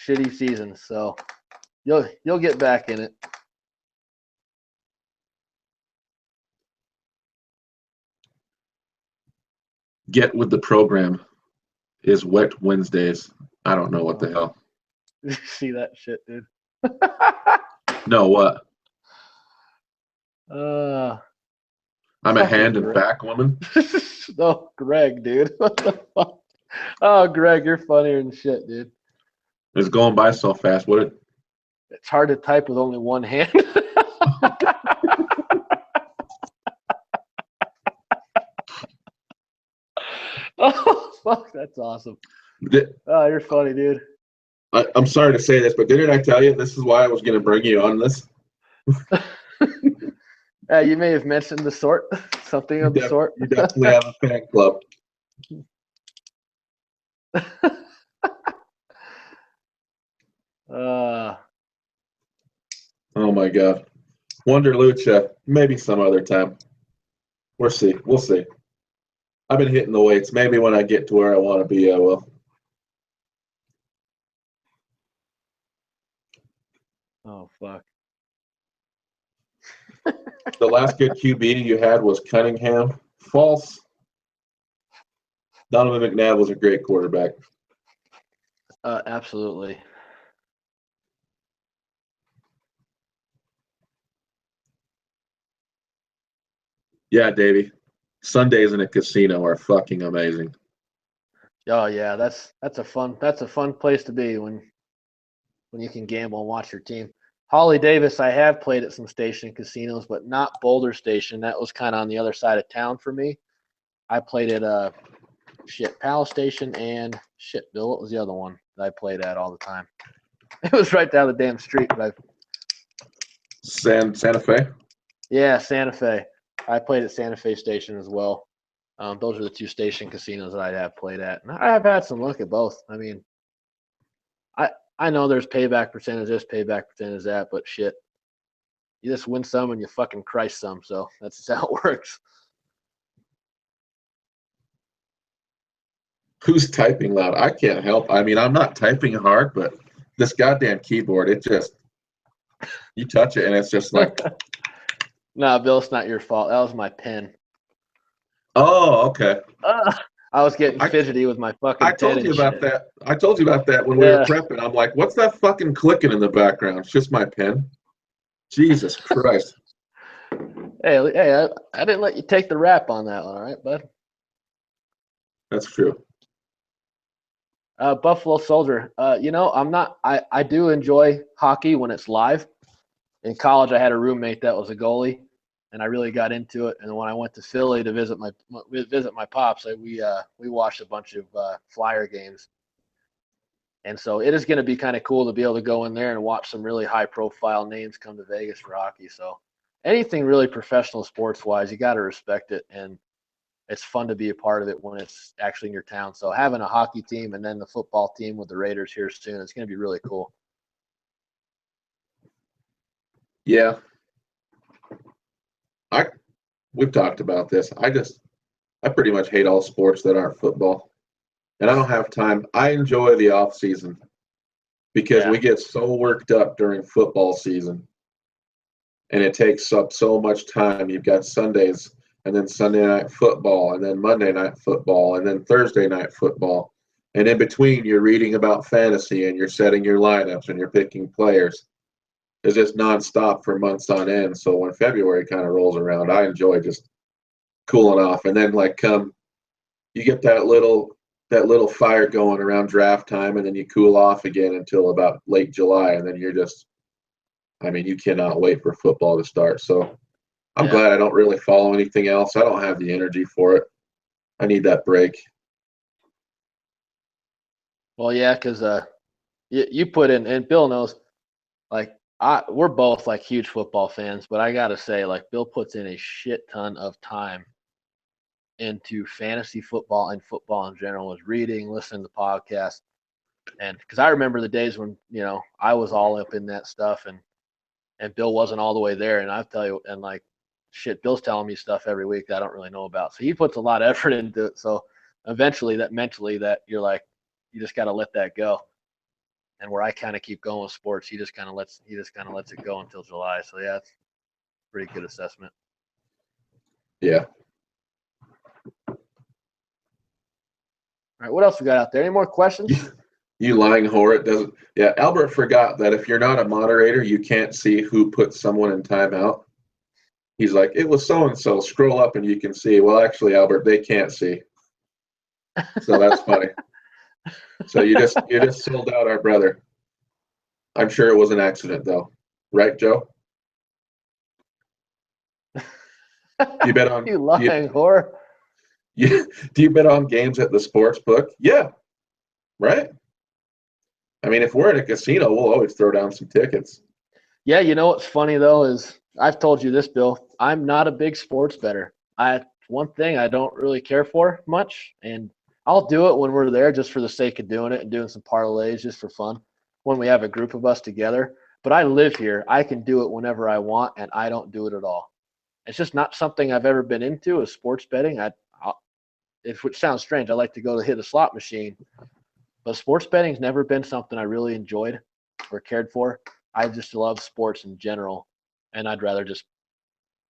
seasons. So you'll get back in it. Get with the program is Wet Wednesdays. I don't know what the hell. You see that shit, dude? No, what? I'm a hand and back woman. No, Greg, dude. What the fuck? Oh, Greg, you're funnier than shit, dude. It's going by so fast. It's hard to type with only one hand. Oh, fuck, that's awesome. Oh, you're funny, dude. I'm sorry to say this, but didn't I tell you this is why I was going to bring you on this? You may have mentioned the sort, something of the sort. You definitely have a fan club. Oh my God. Wonder Lucha, maybe some other time. We'll see. I've been hitting the weights. Maybe when I get to where I want to be, I will. Oh, fuck. The last good QB you had was Cunningham. False. Donovan McNabb was a great quarterback. Absolutely. Yeah, Davey. Sundays in a casino are fucking amazing. Oh yeah, that's a fun place to be when you can gamble and watch your team. Holly Davis, I have played at some station casinos, but not Boulder Station. That was kind of on the other side of town for me. I played at Palace Station and Bill, what was the other one that I played at all the time? It was right down the damn street, but Santa Fe? Yeah, Santa Fe. I played at Santa Fe Station as well. Those are the two station casinos that I have played at. And I have had some luck at both. I mean, I know there's payback percentage this, payback percentage that, but shit. You just win some and you fucking Christ some. So that's just how it works. Who's typing loud? I can't help. I mean, I'm not typing hard, but this goddamn keyboard, it just, you touch it and it's just like. Nah, Bill, it's not your fault. That was my pen. Oh, okay. I was getting fidgety with my fucking pen. I told you about that. I told you about that when we were prepping. I'm like, what's that fucking clicking in the background? It's just my pen. Jesus Christ. Hey, I didn't let you take the rap on that one, all right, bud? That's true. Buffalo Soldier. I do enjoy hockey when it's live. In college, I had a roommate that was a goalie, and I really got into it. And when I went to Philly to visit my pops, we watched a bunch of Flyer games. And so it is going to be kind of cool to be able to go in there and watch some really high profile names come to Vegas for hockey. So anything really professional sports wise, you got to respect it. And it's fun to be a part of it when it's actually in your town. So having a hockey team and then the football team with the Raiders here soon, it's going to be really cool. Yeah. We've talked about this. I pretty much hate all sports that aren't football. And I don't have time. I enjoy the off season because we get so worked up during football season. And it takes up so much time. You've got Sundays and then Sunday night football and then Monday night football and then Thursday night football. And in between, you're reading about fantasy and you're setting your lineups and you're picking players. It's just nonstop for months on end. So when February kind of rolls around, I enjoy just cooling off. And then you get that little fire going around draft time, and then you cool off again until about late July, and then you cannot wait for football to start. So I'm glad I don't really follow anything else. I don't have the energy for it. I need that break. Well, yeah, because you put in, and Bill knows, we're both like huge football fans, but I gotta say, like, Bill puts in a shit ton of time into fantasy football and football in general, was reading, listening to podcasts. And because I remember the days when, I was all up in that stuff and Bill wasn't all the way there. And I'll tell you, and like, shit, Bill's telling me stuff every week that I don't really know about. So he puts a lot of effort into it. So eventually that mentally that you're like, you just got to let that go. And where I kind of keep going with sports, he just kind of lets it go until July. So yeah, it's a pretty good assessment. Yeah. All right, what else we got out there? Any more questions? You lying whore. It doesn't. Yeah, Albert forgot that if you're not a moderator, you can't see who put someone in timeout. He's like, it was so-and-so. Scroll up and you can see. Well, actually, Albert, they can't see. So that's funny. So you just sold out our brother. I'm sure it was an accident, though. Right, Joe? You bet on you lying whore. Do you bet on games at the sports book? Yeah. Right? I mean, if we're in a casino, we'll always throw down some tickets. Yeah, you know what's funny though is I've told you this, Bill. I'm not a big sports bettor. One thing I don't really care for much, and I'll do it when we're there just for the sake of doing it and doing some parlays just for fun when we have a group of us together. But I live here. I can do it whenever I want, and I don't do it at all. It's just not something I've ever been into is sports betting. Which sounds strange. I like to go to hit a slot machine, but sports betting's never been something I really enjoyed or cared for. I just love sports in general, and I'd rather just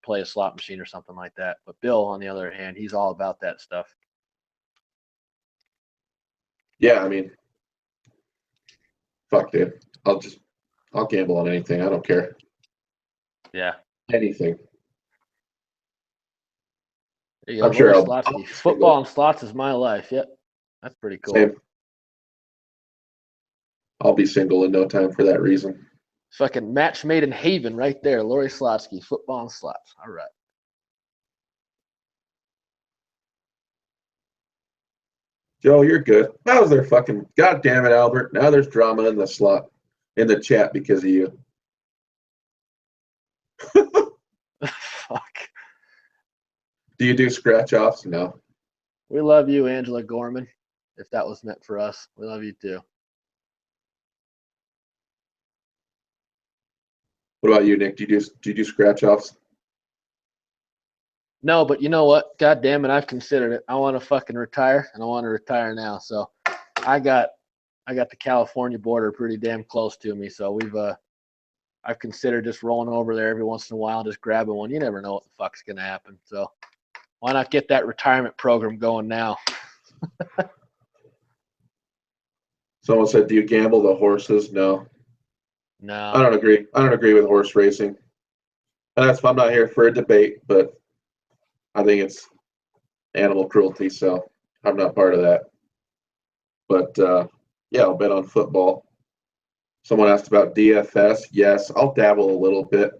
play a slot machine or something like that. But Bill, on the other hand, he's all about that stuff. Yeah, I mean, fuck, dude. I'll gamble on anything. I don't care. Yeah. Anything. There you go. I'm sure Slotsky. Football and slots is my life. Yep. That's pretty cool. Same. I'll be single in no time for that reason. Fucking match made in Haven right there. Lori Slotsky, football and slots. All right. Joe, you're good. That was their fucking God damn it, Albert. Now there's drama in the chat because of you. Fuck. Do you do scratch offs? No. We love you, Angela Gorman. If that was meant for us, we love you too. What about you, Nick? Do you do scratch offs? No, but you know what? God damn it, I've considered it. I want to fucking retire, and I want to retire now. So I got the California border pretty damn close to me. So I've considered just rolling over there every once in a while, just grabbing one. You never know what the fuck's gonna happen. So why not get that retirement program going now? Someone said, do you gamble the horses? No. No. I don't agree. I don't agree with horse racing. And I'm not here for a debate, but I think it's animal cruelty. So I'm not part of that. But yeah, I'll bet on football. Someone asked about DFS. Yes, I'll dabble a little bit.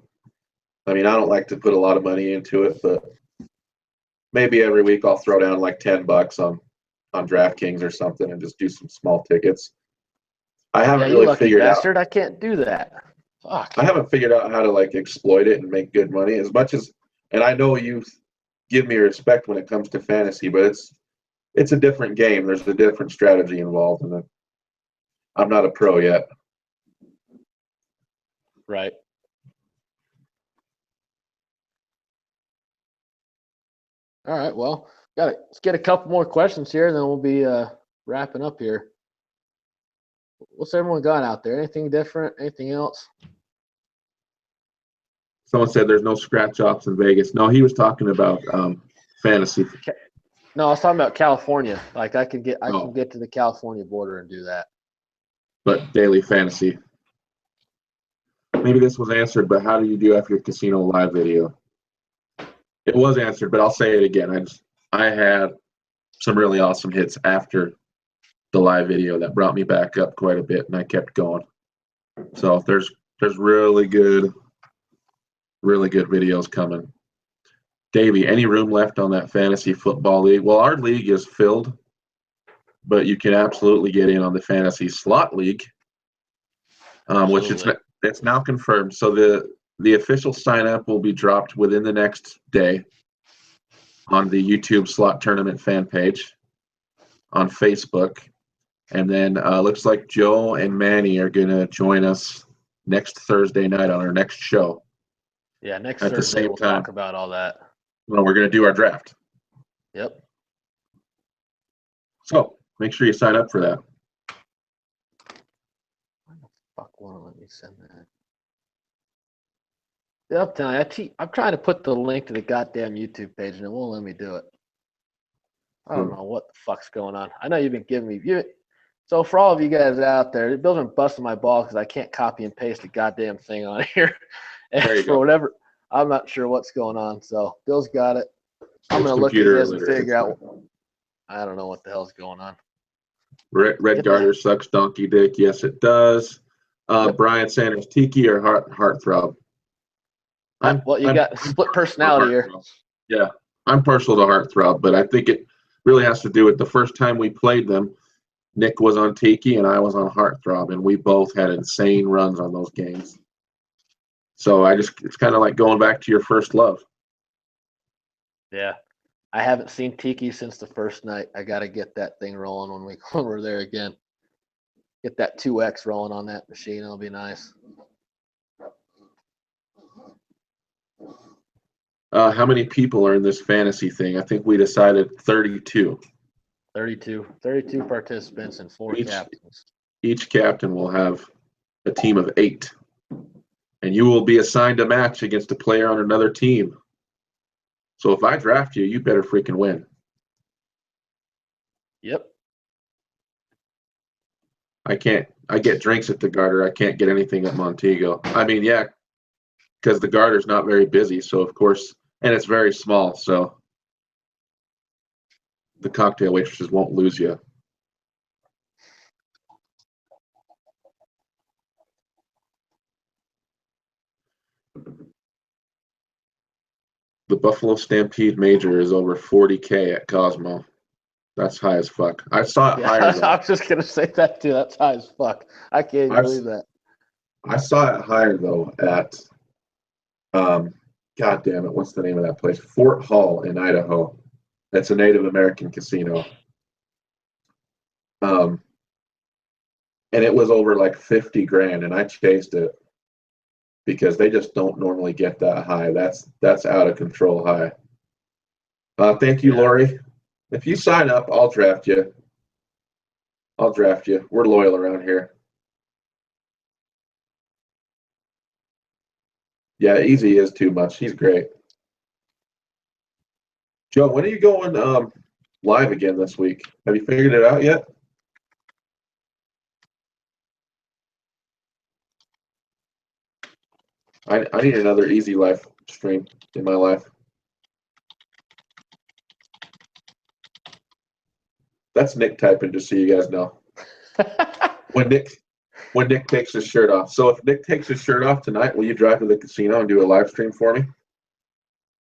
I mean, I don't like to put a lot of money into it, but maybe every week I'll throw down like $10 on DraftKings or something and just do some small tickets. I Yeah, haven't you really lucky figured out. bastard. I can't do that. Fuck. I haven't figured out how to like exploit it and make good money as much as. And I know you give me respect when it comes to fantasy, but it's a different game. There's a different strategy involved in it. I'm not a pro yet. Right. All right. Well, let's get a couple more questions here, and then we'll be wrapping up here. What's everyone got out there? Anything different? Anything else? Someone said there's no scratch offs in Vegas. No, he was talking about fantasy. No, I was talking about California. Like I can get Oh. to the California border and do that. But daily fantasy. Maybe this was answered, but how do you do after your casino live video? It was answered, but I'll say it again. I had some really awesome hits after the live video that brought me back up quite a bit, and I kept going. So there's really good videos coming. Davey, any room left on that fantasy football league? Well, our league is filled, but you can absolutely get in on the fantasy slot league, which it's now confirmed. So the official sign up will be dropped within the next day on the YouTube slot tournament fan page on Facebook. And then looks like Joe and Manny are going to join us next Thursday night on our next show. Yeah, next at Thursday the same we'll time. talk about all that. Well, we're going to do our draft. Yep. So make sure you sign up for that. Why the fuck won't let me send that? Yeah, I'm telling you, I'm trying to put the link to the goddamn YouTube page and it won't let me do it. I don't know what the fuck's going on. I know you've been giving me so for all of you guys out there, Bill's been busting my ball because I can't copy and paste the goddamn thing on here. And There you for go. whatever, I'm not sure what's going on. So Bill's got it. I'm going to look at this and figure out. I don't know what the hell's going on. Red Garter sucks donkey dick. Yes, it does. Yep. Brian Sanders, Tiki or Heartthrob? Well, you got split personality here. Yeah, I'm partial to Heartthrob, but I think it really has to do with the first time we played them. Nick was on Tiki and I was on Heartthrob, and we both had insane runs on those games. So it's kind of like going back to your first love. Yeah. I haven't seen Tiki since the first night. I got to get that thing rolling when we're there again. Get that 2X rolling on that machine. It'll be nice. How many people are in this fantasy thing? I think we decided 32. 32 participants and 4 captains. Each captain will have a team of 8. And you will be assigned a match against a player on another team. So if I draft you, you better freaking win. Yep. I get drinks at the Garter. I can't get anything at Montego. I mean, yeah, because the Garter's not very busy. So, of course, and it's very small. So the cocktail waitresses won't lose you. The Buffalo Stampede Major is over 40K at Cosmo. That's high as fuck. I saw it higher. I was just going to say that too. That's high as fuck. I can't even believe that. I saw it higher though at, God damn it, what's the name of that place? Fort Hall in Idaho. It's a Native American casino. And it was over like 50 grand, and I chased it because they just don't normally get that high. That's out of control high. Thank you, Lori. If you sign up, I'll draft you. We're loyal around here. Yeah, Easy is too much. He's great. Joe, when are you going live again this week? Have you figured it out yet? I need another Easy Life stream in my life. That's Nick typing, just so you guys know. When Nick takes his shirt off. So if Nick takes his shirt off tonight, will you drive to the casino and do a live stream for me?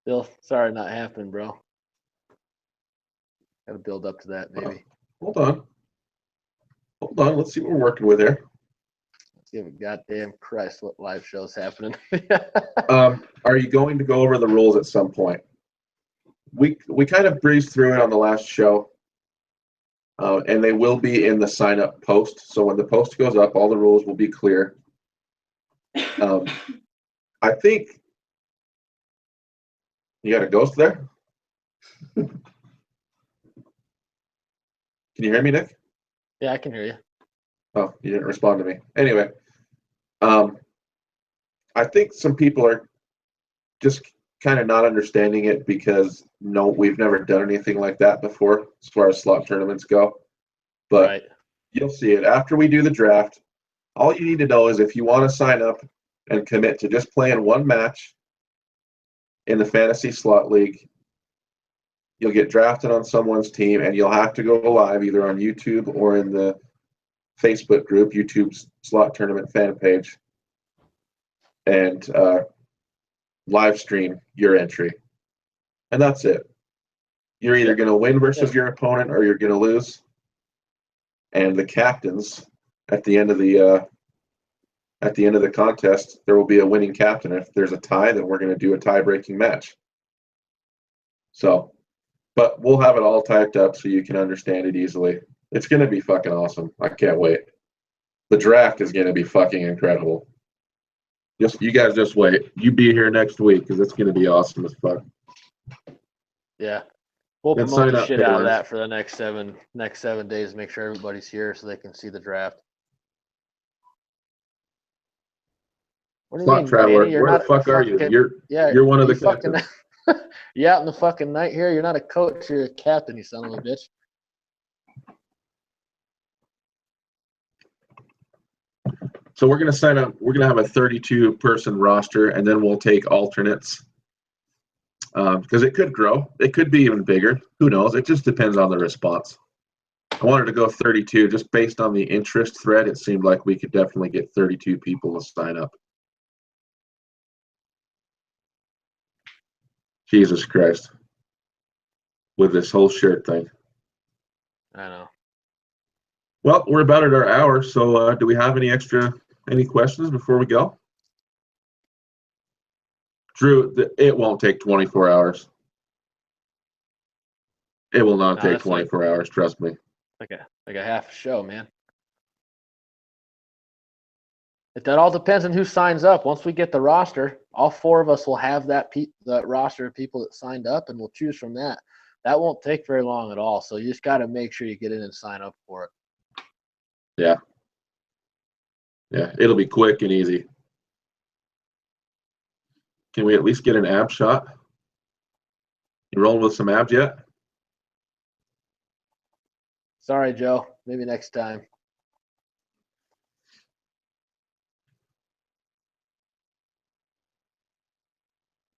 Bill, sorry, not happening, bro. Got to build up to that, maybe. Hold on. Let's see what we're working with here. Let's give a goddamn Christ what live show's happening. Are you going to go over the rules at some point? We kind of breezed through it on the last show. And they will be in the sign up post. So when the post goes up, all the rules will be clear. I think you got a ghost there. Can you hear me, Nick? Yeah, I can hear you. Oh, you didn't respond to me. Anyway, I think some people are just kind of not understanding it because we've never done anything like that before as far as slot tournaments go. But Right. You'll see it after we do the draft. All you need to know is if you want to sign up and commit to just playing one match in the fantasy slot league, you'll get drafted on someone's team and you'll have to go live either on YouTube or in the Facebook group, YouTube's slot tournament fan page, and live stream your entry. And that's it. You're either going to win versus your opponent or you're going to lose. And the captains at the end of the contest, there will be a winning captain. If there's a tie, then we're going to do a tie-breaking match. So, but we'll have it all typed up so you can understand it easily. It's going to be fucking awesome. I can't wait. The draft is going to be fucking incredible. You guys just wait. You be here next week because it's going to be awesome as fuck. Yeah. We'll Then promote sign the up, shit out of Taylor. that for the next 7 days. Make sure everybody's here so they can see the draft. What do you Slot mean, Traveler, Manny? You're where the not fuck are you? fucking- You're one of the fucking. captains. You out in the fucking night here? You're not a coach. You're a captain. You son of a bitch. So we're going to sign up. We're going to have a 32-person roster, and then we'll take alternates. Because it could grow. It could be even bigger. Who knows? It just depends on the response. I wanted to go 32 just based on the interest thread. It seemed like we could definitely get 32 people to sign up. Jesus Christ. With this whole shirt thing. I know. Well, we're about at our hour, so do we have any questions before we go? Drew, it won't take 24 hours. It will not take 24 hours, trust me. Like a half a show, man. That all depends on who signs up. Once we get the roster, all 4 of us will have that roster of people that signed up, and we'll choose from that. That won't take very long at all. So you just got to make sure you get in and sign up for it. Yeah. Yeah, it'll be quick and easy. Can we at least get an ab shot? You rolling with some abs yet? Sorry, Joe. Maybe next time.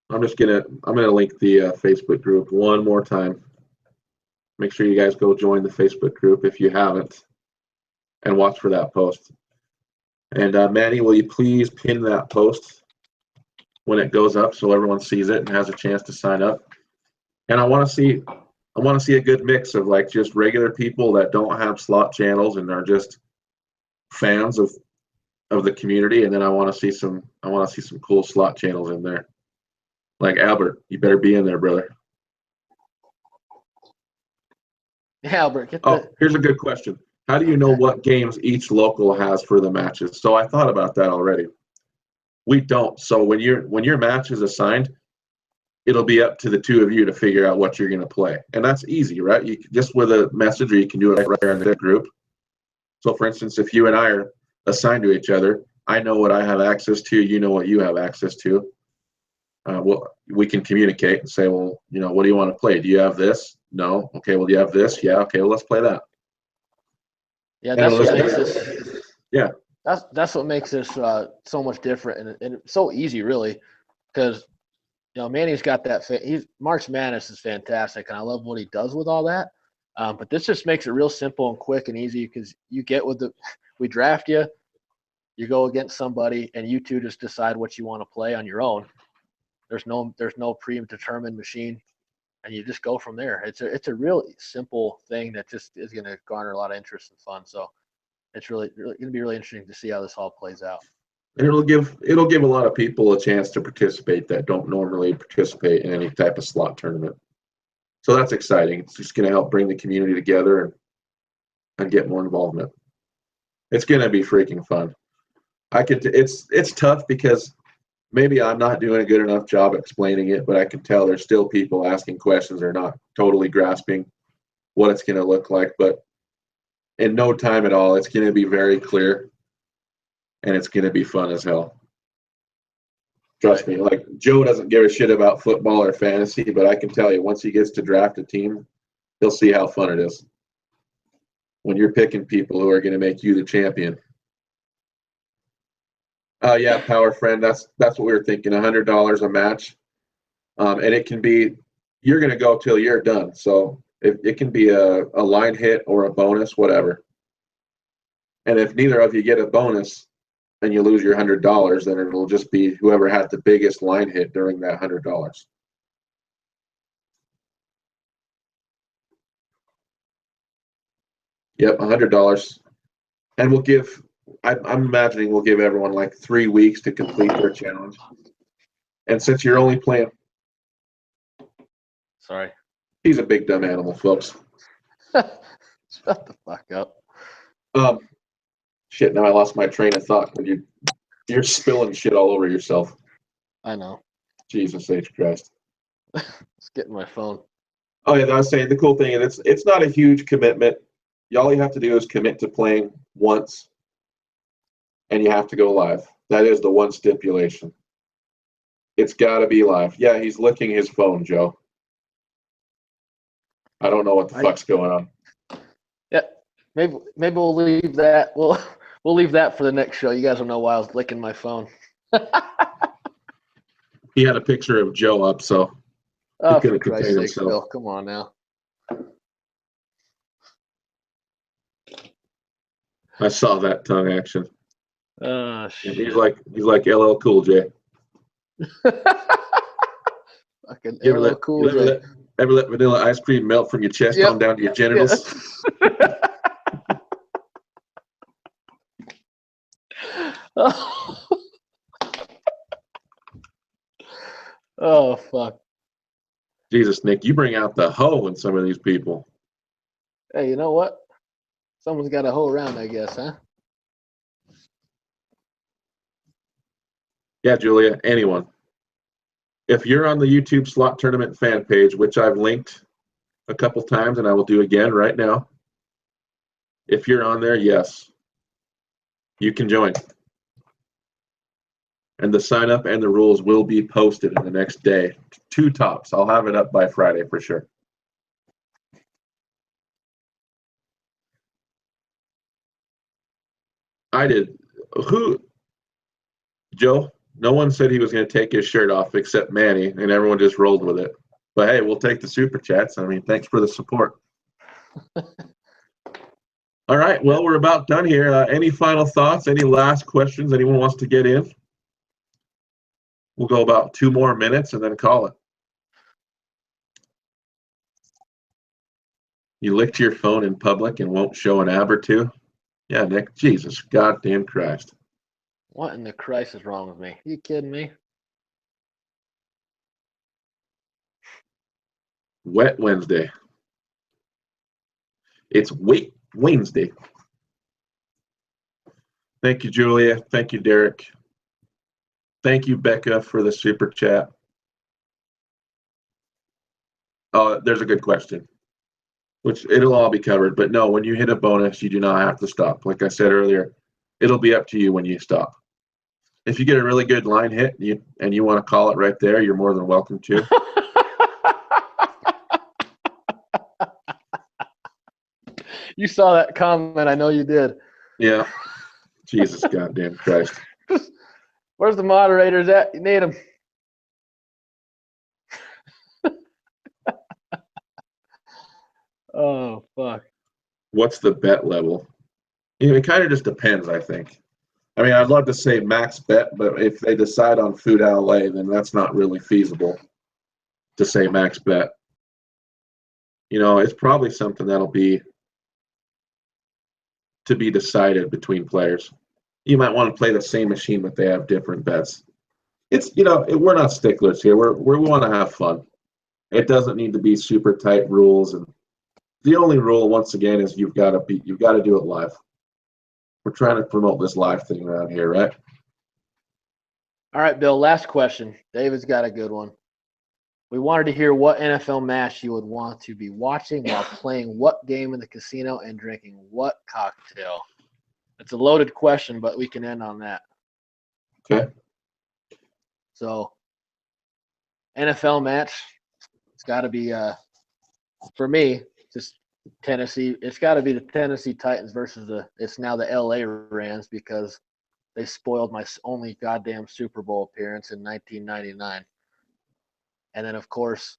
I'm gonna link the Facebook group one more time. Make sure you guys go join the Facebook group if you haven't, and watch for that post. And Manny, will you please pin that post when it goes up so everyone sees it and has a chance to sign up? And I want to see a good mix of like just regular people that don't have slot channels and are just fans of the community, and then I want to see some cool slot channels in there. Like Albert, you better be in there, brother. Yeah, Albert, here's a good question. How do you know what games each local has for the matches? So I thought about that already. We don't. So when your match is assigned, it'll be up to the 2 of you to figure out what you're going to play. And that's easy, right? You can, just with a message, or you can do it right there in the group. So for instance, if you and I are assigned to each other, I know what I have access to, you know what you have access to. We can communicate and say, well, what do you want to play? Do you have this? No. Okay, well, do you have this? Yeah. Okay, well, let's play that. Yeah, that's what makes this. Yeah. That's what makes this so much different and so easy, really, because Manny's got that. March Madness is fantastic, and I love what he does with all that. But this just makes it real simple and quick and easy because you get we draft you, you go against somebody, and you two just decide what you want to play on your own. There's no predetermined machine, and you just go from there. It's a real simple thing that just is going to garner a lot of interest and fun. So it's really going to be really interesting to see how this all plays out. And it'll give a lot of people a chance to participate that don't normally participate in any type of slot tournament. So that's exciting. It's just going to help bring the community together and get more involvement. It's going to be freaking fun. It's tough because maybe I'm not doing a good enough job explaining it, but I can tell there's still people asking questions or not totally grasping what it's going to look like. But in no time at all, it's going to be very clear, and it's going to be fun as hell. Trust me, like Joe doesn't give a shit about football or fantasy, but I can tell you once he gets to draft a team, he'll see how fun it is when you're picking people who are going to make you the champion. Yeah, Power Friend, that's what we were thinking, $100 a match. And it can be, you're going to go till you're done. So it can be a line hit or a bonus, whatever. And if neither of you get a bonus, and you lose your $100, then it'll just be whoever had the biggest line hit during that $100. Yep, $100. And we'll give, I'm imagining we'll give everyone like 3 weeks to complete their challenge. And since you're only playing. Sorry. He's a big dumb animal, folks. Shut the fuck up. Shit, now I lost my train of thought. You're spilling shit all over yourself. I know. Jesus H. Christ. Let's get in my phone. Oh yeah, I was saying the cool thing is it's not a huge commitment. All you have to do is commit to playing once, and you have to go live. That is the one stipulation. It's got to be live. Yeah, he's licking his phone, Joe. I don't know what the fuck's going on. Yeah, maybe we'll leave that. We'll leave that for the next show. You guys will know why I was licking my phone. He had a picture of Joe up, so oh, for Christ's sake, Bill, come on now. I saw that tongue action. Shit. He's like LL Cool J. Fucking LL Cool J. Ever let vanilla ice cream melt from your chest on down to your genitals? Yeah. Oh, fuck. Jesus, Nick, you bring out the hoe in some of these people. Hey, you know what? Someone's got a hoe around, I guess, huh? Yeah, Julia, anyone. If you're on the YouTube Slot Tournament fan page, which I've linked a couple times and I will do again right now, if you're on there, yes, you can join. And the sign up and the rules will be posted in the next day. 2 tops. I'll have it up by Friday for sure. I did. Who? Joe? No one said he was going to take his shirt off except Manny, and everyone just rolled with it. But hey, we'll take the super chats. I mean, thanks for the support. All right. Well, we're about done here. Any final thoughts? Any last questions anyone wants to get in? We'll go about 2 more minutes and then call it. You licked your phone in public and won't show an ab or two? Yeah, Nick. Jesus goddamn Christ. What in the Christ is wrong with me? You kidding me? Wet Wednesday. It's Wet Wednesday. Thank you, Julia. Thank you, Derek. Thank you, Becca, for the super chat. There's a good question, which it'll all be covered. But no, when you hit a bonus, you do not have to stop. Like I said earlier, it'll be up to you when you stop. If you get a really good line hit and you want to call it right there, you're more than welcome to. You saw that comment. I know you did. Yeah. Jesus goddamn Christ. Where's the moderators at? You need them. Oh, fuck. What's the bet level? It kind of just depends, I think. I mean, I'd love to say max bet, but if they decide on food outlay, then that's not really feasible to say max bet. It's probably something that'll be to be decided between players. You might want to play the same machine, but they have different bets. We're not sticklers here. We want to have fun. It doesn't need to be super tight rules, and the only rule, once again, is you've got to do it live. We're trying to promote this live thing around here, right? All right, Bill, last question. David's got a good one. We wanted to hear what NFL match you would want to be watching while playing what game in the casino and drinking what cocktail. It's a loaded question, but we can end on that. Okay. So, NFL match, it's got to be, for me, just Tennessee. It's got to be the Tennessee Titans versus it's now the LA Rams because they spoiled my only goddamn Super Bowl appearance in 1999. And then, of course,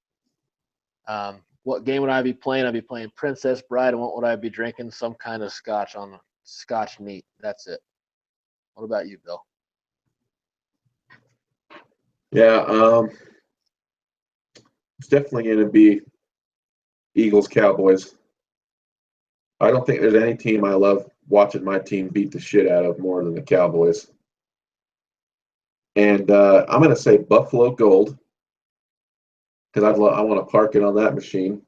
what game would I be playing? I'd be playing Princess Bride, and what would I be drinking? Some kind of scotch neat. That's it. What about you, Bill? Yeah, it's definitely going to be Eagles Cowboys. I don't think there's any team I love watching my team beat the shit out of more than the Cowboys. And I'm going to say Buffalo Gold because I want to park it on that machine.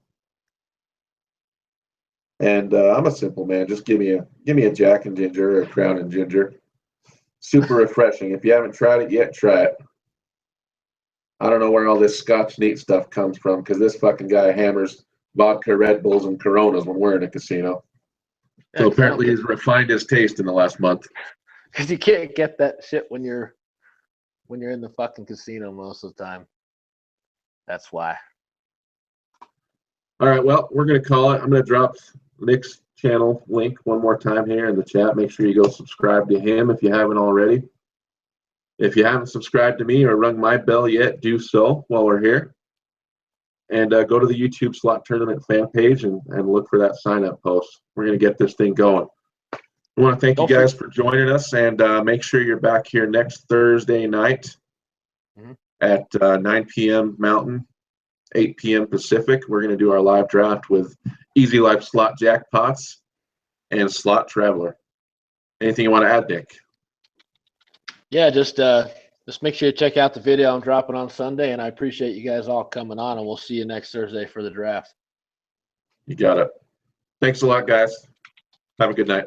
And I'm a simple man. Just give me a Jack and Ginger or a Crown and Ginger. Super refreshing. If you haven't tried it yet, try it. I don't know where all this Scotch neat stuff comes from because this fucking guy hammers vodka, Red Bulls, and Coronas when we're in a casino. So apparently he's refined his taste in the last month. Because you can't get that shit when you're in the fucking casino most of the time. That's why. All right, well, we're going to call it. I'm going to drop Nick's channel link one more time here in the chat. Make sure you go subscribe to him if you haven't already. If you haven't subscribed to me or rung my bell yet, do so while we're here. And go to the YouTube Slot Tournament fan page and look for that sign-up post. We're going to get this thing going. We want to thank you guys for joining us, and make sure you're back here next Thursday night at 9 p.m. Mountain, 8 p.m. Pacific. We're going to do our live draft with Easy Life Slot Jackpots and Slot Traveler. Anything you want to add, Nick? Yeah, just make sure you check out the video I'm dropping on Sunday, and I appreciate you guys all coming on, and we'll see you next Thursday for the draft. You got it. Thanks a lot, guys. Have a good night.